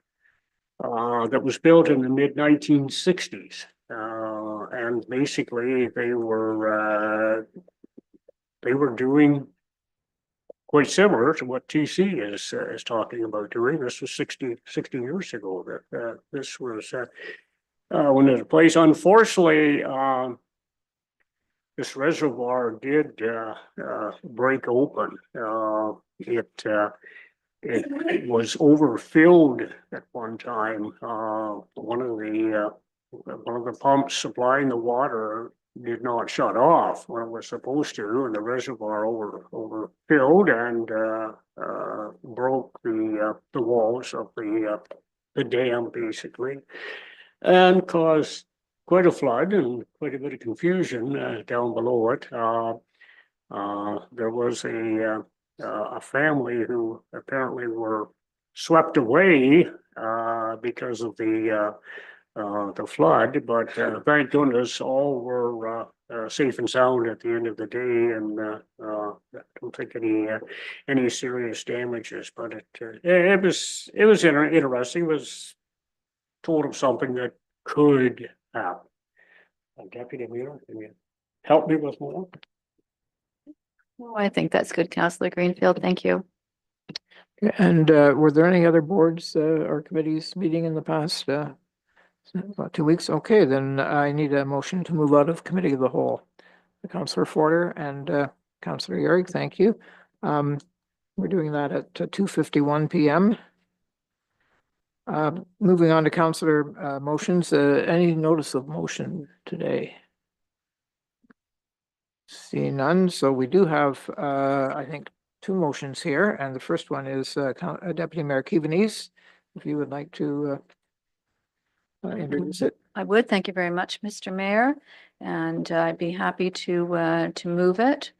that was built in the mid 1960s. And basically they were doing quite similar to what TC is talking about doing. This was 60 years ago that this was when it was placed. Unfortunately, this reservoir did break open. It was overfilled at one time. One of the pumps supplying the water did not shut off when it was supposed to, and the reservoir overfilled and broke the walls of the dam basically, and caused quite a flood and quite a bit of confusion down below it. There was a family who apparently were swept away because of the flood, but thank goodness all were safe and sound at the end of the day, and I don't think any serious damages. But it was interesting. It was told of something that could happen. Deputy Mayor, can you help me with more? Oh, I think that's good, Councillor Greenfield. Thank you. And were there any other boards or committees meeting in the past about 2 weeks? Okay, then I need a motion to move out of committee of the whole. Councillor Forder and Councillor Yerrick, thank you. We're doing that at 2:51 p.m. Moving on to councillor motions. Any notice of motion today? See none. So we do have, I think, two motions here, and the first one is Deputy Mayor Keavenese, if you would like to introduce it. I would. Thank you very much, Mr. Mayor, and I'd be happy to move it.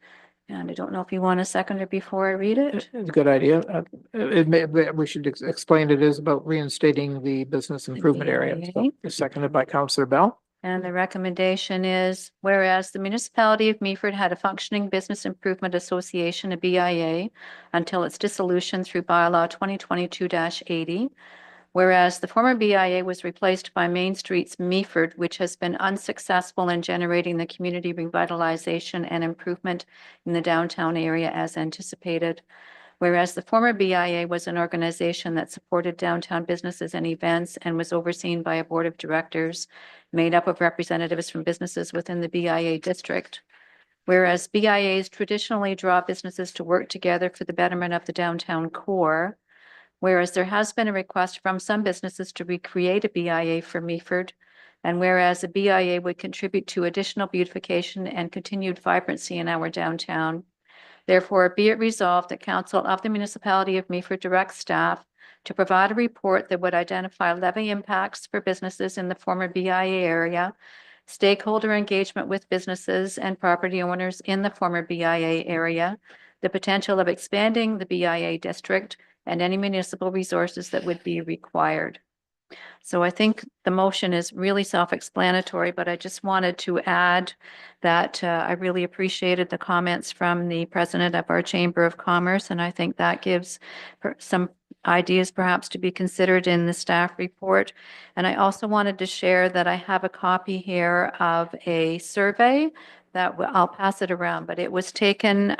And I don't know if you want a seconder before I read it. It's a good idea. We should explain it is about reinstating the business improvement area. So, seconded by Councillor Bell. And the recommendation is, whereas the municipality of Meaford had a functioning Business Improvement Association, a BIA, until its dissolution through bylaw 2022-80. Whereas the former BIA was replaced by Main Streets Meaford, which has been unsuccessful in generating the community revitalization and improvement in the downtown area as anticipated. Whereas the former BIA was an organization that supported downtown businesses and events and was overseen by a board of directors made up of representatives from businesses within the BIA district. Whereas BIAs traditionally draw businesses to work together for the betterment of the downtown core. Whereas there has been a request from some businesses to recreate a BIA for Meaford, and whereas a BIA would contribute to additional beautification and continued vibrancy in our downtown. Therefore, be it resolved that Council of the Municipality of Meaford directs staff to provide a report that would identify levy impacts for businesses in the former BIA area, stakeholder engagement with businesses and property owners in the former BIA area, the potential of expanding the BIA district, and any municipal resources that would be required. So I think the motion is really self-explanatory, but I just wanted to add that I really appreciated the comments from the president of our Chamber of Commerce, and I think that gives some ideas perhaps to be considered in the staff report. And I also wanted to share that I have a copy here of a survey I'll pass it around, but it was taken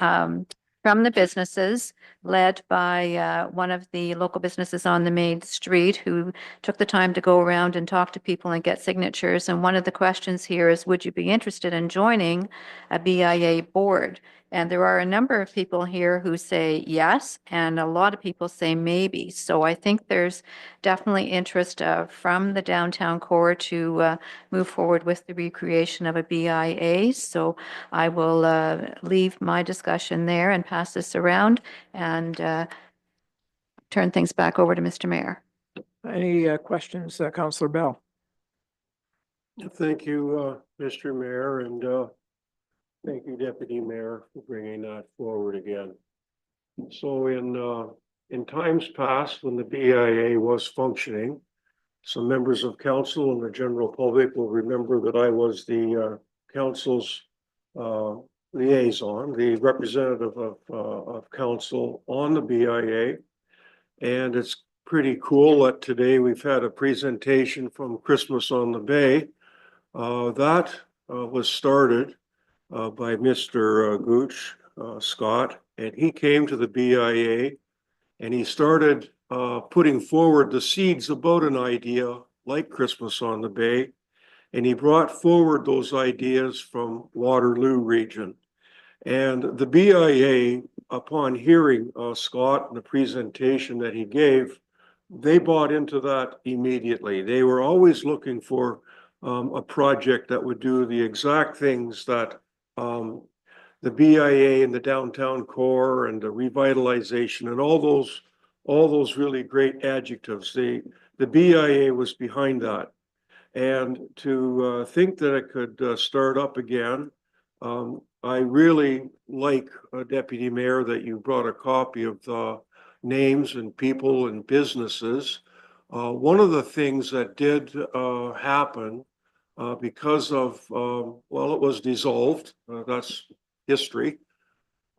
from the businesses led by one of the local businesses on the main street who took the time to go around and talk to people and get signatures. And one of the questions here is, would you be interested in joining a BIA board? And there are a number of people here who say yes, and a lot of people say maybe. So I think there's definitely interest from the downtown core to move forward with the recreation of a BIA. So I will leave my discussion there and pass this around and turn things back over to Mr. Mayor. Any questions, Councillor Bell? Thank you, Mr. Mayor, and thank you, Deputy Mayor, for bringing that forward again. So in times past, when the BIA was functioning, some members of council and the general public will remember that I was the council's liaison, the representative of council on the BIA. And it's pretty cool that today we've had a presentation from Christmas on the Bay. That was started by Mr. Gooch, Scott, and he came to the BIA and he started putting forward the seeds about an idea like Christmas on the Bay. And he brought forward those ideas from Waterloo region. And the BIA, upon hearing Scott and the presentation that he gave, they bought into that immediately. They were always looking for a project that would do the exact things that the BIA and the downtown core and the revitalization and all those really great adjectives. The BIA was behind that. And to think that it could start up again, I really like, Deputy Mayor, that you brought a copy of the names and people and businesses. One of the things that did happen because of, well, it was dissolved, that's history.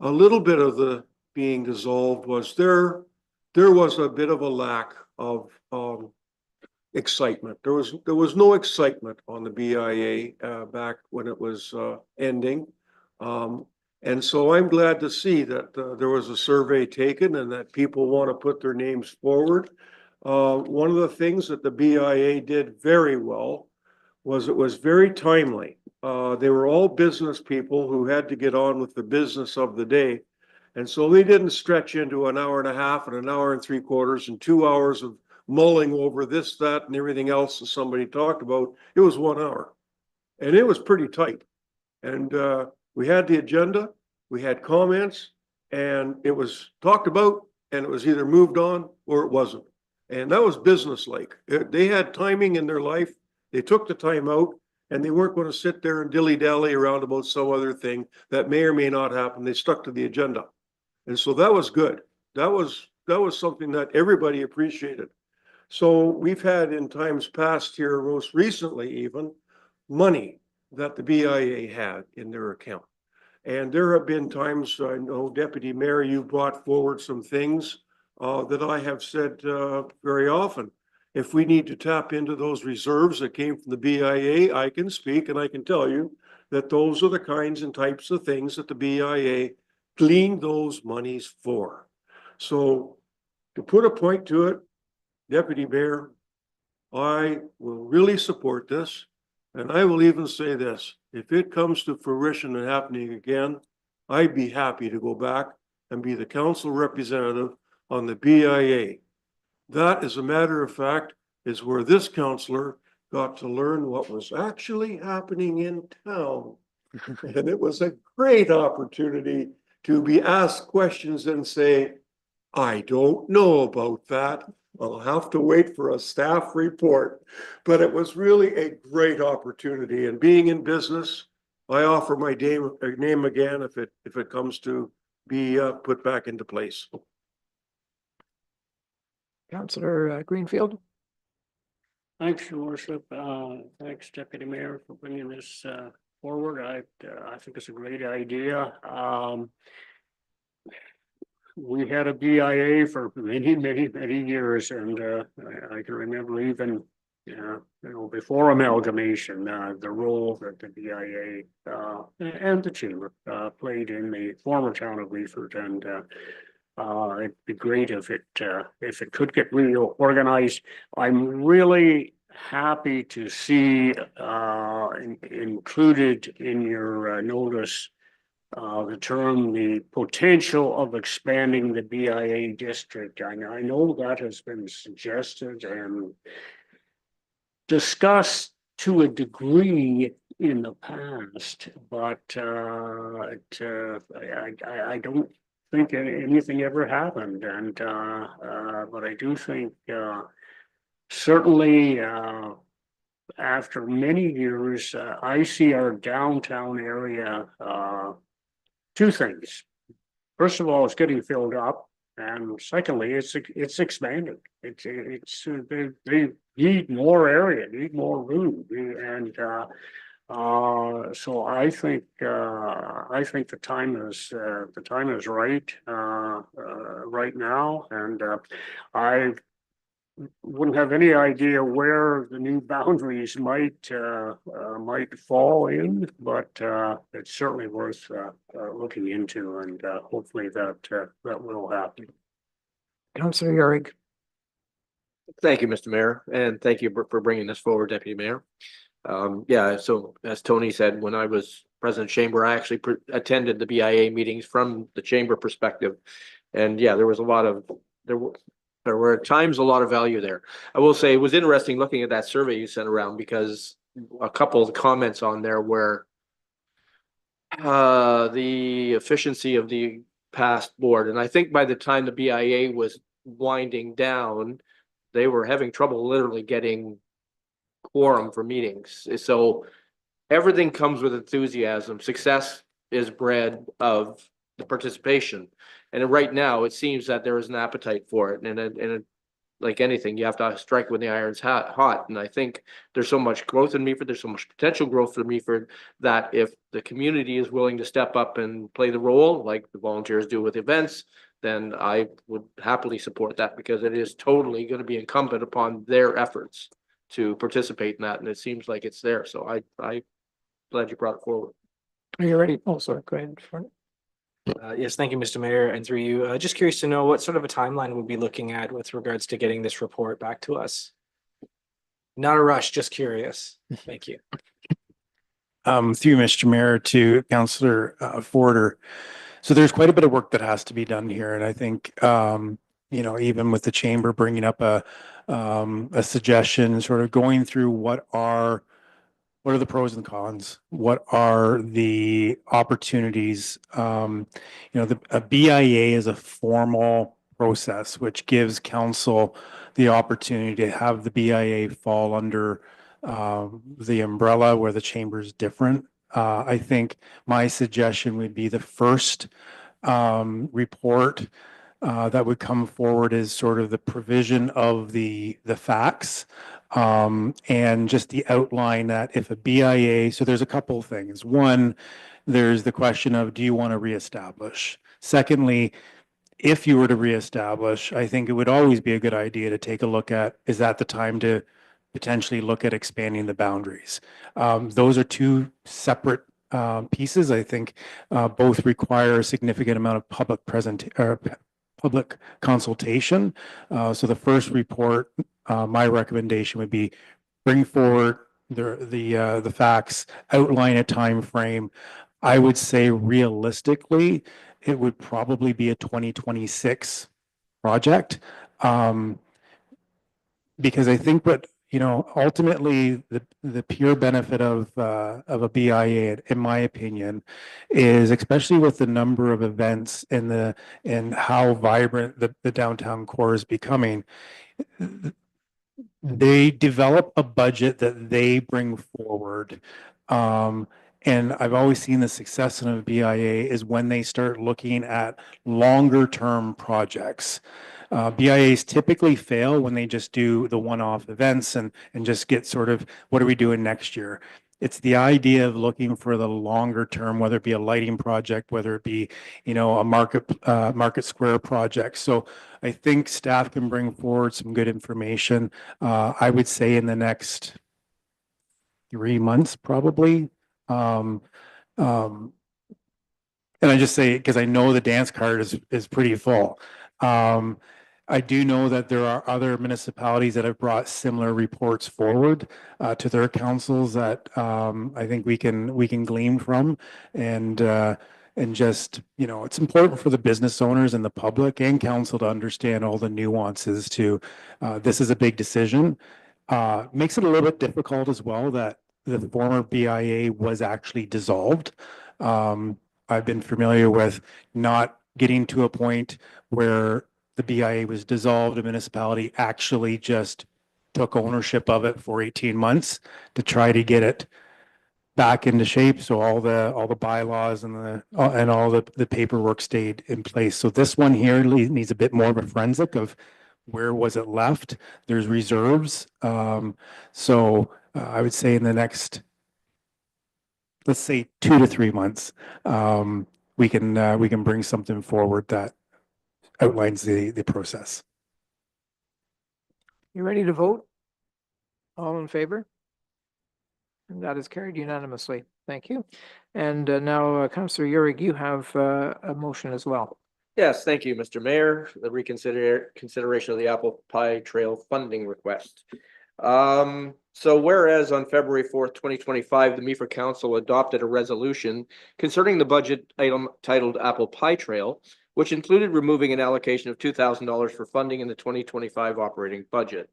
A little bit of the being dissolved was there was a bit of a lack of excitement. There was no excitement on the BIA back when it was ending. And so I'm glad to see that there was a survey taken and that people want to put their names forward. One of the things that the BIA did very well was it was very timely. They were all business people who had to get on with the business of the day. And so they didn't stretch into an hour and a half and an hour and 3/4 and 2 hours of mulling over this, that, and everything else that somebody talked about. It was 1 hour and it was pretty tight. And we had the agenda, we had comments, and it was talked about and it was either moved on or it wasn't. And that was business-like. They had timing in their life. They took the time out and they weren't going to sit there and dilly-dally around about some other thing that may or may not happen. They stuck to the agenda. And so that was good. That was something that everybody appreciated. So we've had in times past here, most recently even, money that the BIA had in their account. And there have been times, I know, Deputy Mayor, you brought forward some things that I have said very often. If we need to tap into those reserves that came from the BIA, I can speak and I can tell you that those are the kinds and types of things that the BIA gleaned those monies for. So to put a point to it, Deputy Mayor, I will really support this. And I will even say this, if it comes to fruition and happening again, I'd be happy to go back and be the council representative on the BIA. That, as a matter of fact, is where this councillor got to learn what was actually happening in town. And it was a great opportunity to be asked questions and say, I don't know about that. I'll have to wait for a staff report. But it was really a great opportunity. And being in business, I offer my name again if it comes to be put back into place. Councillor Greenfield. Thanks, Your Worship. Thanks, Deputy Mayor, for bringing this forward. I think it's a great idea. We had a BIA for many years, and I can remember even before amalgamation, the role that the BIA and the chamber played in the former town of Meaford, and it'd be great if it could get reorganized. I'm really happy to see included in your notice the term, the potential of expanding the BIA district. I know that has been suggested and discussed to a degree in the past, but I don't think anything ever happened. And but I do think certainly after many years, I see our downtown area two things. First of all, it's getting filled up. And secondly, it's expanding. They need more area, need more room, and so I think the time is right right now, and I wouldn't have any idea where the new boundaries might fall in, but it's certainly worth looking into, and hopefully that will happen. Councillor Yorick. Thank you, Mr. Mayor, and thank you for bringing this forward, Deputy Mayor. Yeah, so as Tony said, when I was president of chamber, I actually attended the BIA meetings from the chamber perspective, and yeah, there was a lot of there were at times a lot of value there. I will say it was interesting looking at that survey you sent around, because a couple of comments on there were the efficiency of the past board. And I think by the time the BIA was winding down, they were having trouble literally getting quorum for meetings. So everything comes with enthusiasm. Success is bred of the participation. And right now, it seems that there is an appetite for it. And like anything, you have to strike when the iron's hot. And I think there's so much growth in Meaford, there's so much potential growth for Meaford, that if the community is willing to step up and play the role, like the volunteers do with events, then I would happily support that, because it is totally going to be incumbent upon their efforts to participate in that. And it seems like it's there. So I glad you brought it forward. Are you ready? Oh, sorry, go ahead. Yes, thank you, Mr. Mayor, and through you. Just curious to know what sort of a timeline we'll be looking at with regards to getting this report back to us. Not a rush, just curious. Thank you. Through Mr. Mayor to Councillor Forder. So there's quite a bit of work that has to be done here. And I think, even with the chamber bringing up a suggestion, sort of going through what are the pros and cons? What are the opportunities? A BIA is a formal process, which gives council the opportunity to have the BIA fall under the umbrella where the chamber is different. I think my suggestion would be the first report that would come forward is sort of the provision of the facts and just the outline that if a BIA, so there's a couple of things. One, there's the question of, do you want to reestablish? Secondly, if you were to reestablish, I think it would always be a good idea to take a look at, is that the time to potentially look at expanding the boundaries? Those are two separate pieces. I think both require a significant amount of public consultation. So the first report, my recommendation would be bring forward the facts, outline a time frame. I would say realistically, it would probably be a 2026 project. Because I think ultimately the pure benefit of a BIA, in my opinion, is especially with the number of events and how vibrant the downtown core is becoming. They develop a budget that they bring forward. And I've always seen the success in a BIA is when they start looking at longer term projects. BIAs typically fail when they just do the one-off events and just get sort of, what are we doing next year? It's the idea of looking for the longer term, whether it be a lighting project, whether it be, a market square project. So I think staff can bring forward some good information. I would say in the next 3 months, probably. Um, um, and I just say, because I know the dance card is pretty full. I do know that there are other municipalities that have brought similar reports forward to their councils that I think we can glean from, and just, it's important for the business owners and the public and council to understand all the nuances to this is a big decision. Makes it a little bit difficult as well that the former BIA was actually dissolved. I've been familiar with not getting to a point where the BIA was dissolved, a municipality actually just took ownership of it for 18 months to try to get it back into shape. So all the bylaws and all the paperwork stayed in place. So this one here needs a bit more of a forensic of where was it left. There's reserves. So I would say in the next, let's say 2 to 3 months, we can bring something forward that outlines the process. You ready to vote? All in favor? And that is carried unanimously. Thank you. And now, Councillor Urick, you have a motion as well. Yes, thank you, Mr. Mayor. The consideration of the Apple Pie Trail funding request. So whereas on February 4th, 2025, the Meaford Council adopted a resolution concerning the budget item titled Apple Pie Trail, which included removing an allocation of $2,000 for funding in the 2025 operating budget.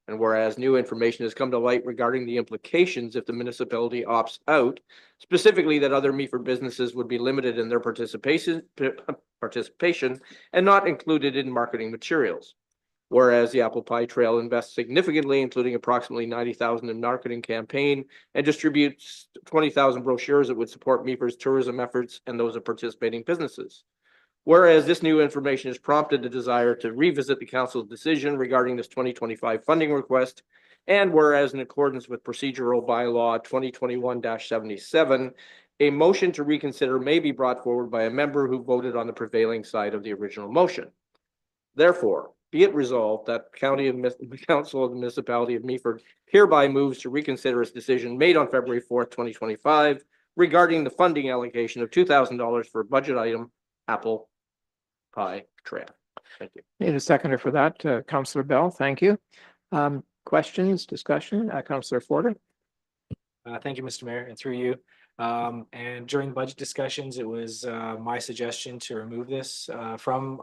And whereas new information has come to light regarding the implications if the municipality opts out, specifically that other Meaford businesses would be limited in their participation and not included in marketing materials. Whereas the Apple Pie Trail invests significantly, including approximately $90,000 in marketing campaign, and distributes 20,000 brochures that would support Meaford's tourism efforts and those of participating businesses. Whereas this new information has prompted the desire to revisit the council's decision regarding this 2025 funding request, and whereas in accordance with procedural bylaw 2021-77, a motion to reconsider may be brought forward by a member who voted on the prevailing side of the original motion. Therefore, be it resolved that the Council of the Municipality of Meaford hereby moves to reconsider its decision made on February 4th, 2025 regarding the funding allocation of $2,000 for budget item Apple Pie Trail. Thank you. Need a seconder for that, Councillor Bell. Thank you. Questions, discussion, Councillor Forder? Thank you, Mr. Mayor, and through you. And during budget discussions, it was my suggestion to remove this from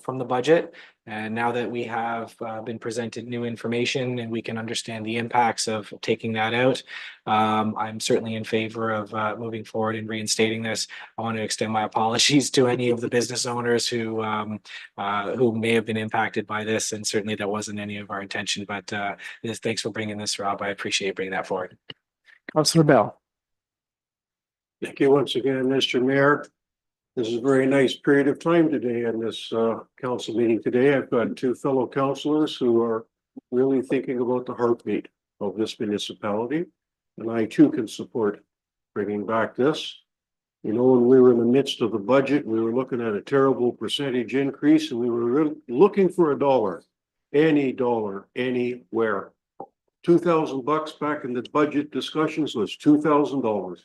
the budget. And now that we have been presented new information and we can understand the impacts of taking that out, I'm certainly in favor of moving forward and reinstating this. I want to extend my apologies to any of the business owners who may have been impacted by this, and certainly that wasn't any of our intention. But thanks for bringing this, Rob. I appreciate bringing that forward. Councillor Bell. Thank you once again, Mr. Mayor. This is a very nice period of time today in this council meeting today. I've got two fellow councillors who are really thinking about the heartbeat of this municipality. And I too can support bringing back this. You know, when we were in the midst of the budget, we were looking at a terrible percentage increase, and we were looking for any dollar, anywhere. $2,000 back in the budget discussions was $2,000.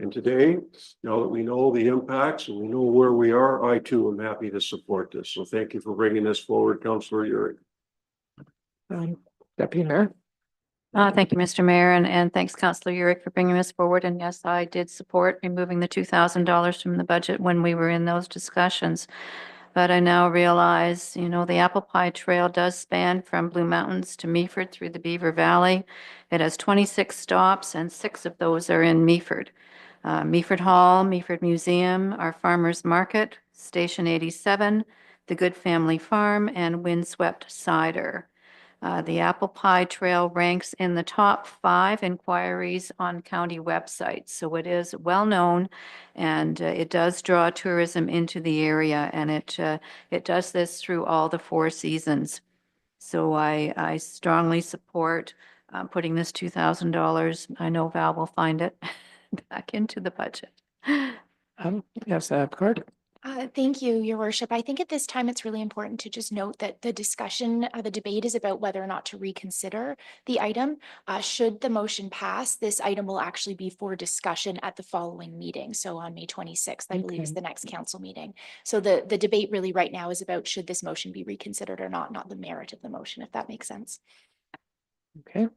And today, now that we know the impacts and we know where we are, I too am happy to support this. So thank you for bringing this forward, Councillor Urick. Deputy Mayor? Thank you, Mr. Mayor, and thanks, Councillor Urick, for bringing this forward. And yes, I did support removing the $2,000 from the budget when we were in those discussions. But I now realize, the Apple Pie Trail does span from Blue Mountains to Meaford through the Beaver Valley. It has 26 stops, and 6 of those are in Meaford. Meaford Hall, Meaford Museum, our Farmers Market, Station 87, the Good Family Farm, and Windswept Cider. The Apple Pie Trail ranks in the top 5 inquiries on county websites. So it is well known, and it does draw tourism into the area, and it does this through all the 4 seasons. So I strongly support putting this $2,000, I know Val will find it, back into the budget. Yes, Picard. Thank you, Your Worship. I think at this time, it's really important to just note that the discussion, the debate is about whether or not to reconsider the item. Should the motion pass, this item will actually be for discussion at the following meeting. So on May 26th, I believe is Okay. the next council meeting. So the debate really right now is about should this motion be reconsidered or not the merit of the motion, if that makes sense. Okay.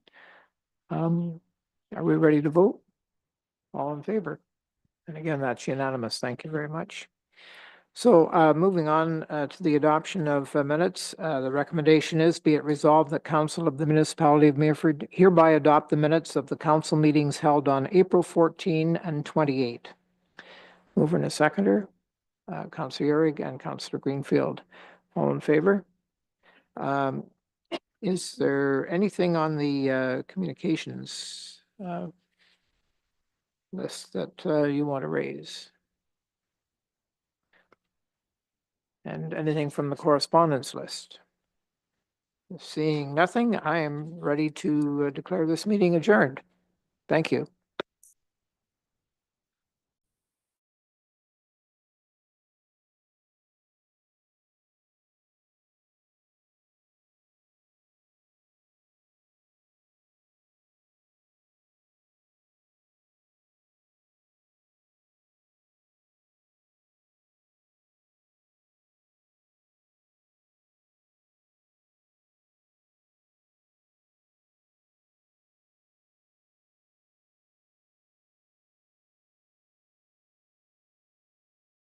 Are we ready to vote? All in favor? And again, that's unanimous. Thank you very much. So moving on to the adoption of minutes, the recommendation is be it resolved that Council of the Municipality of Meaford hereby adopt the minutes of the council meetings held on April 14 and 28. Mover and a seconder, Councillor Ehrig and Councillor Greenfield. All in favor? Is there anything on the communications list that you want to raise? And anything from the correspondence list? Seeing nothing, I am ready to declare this meeting adjourned. Thank you.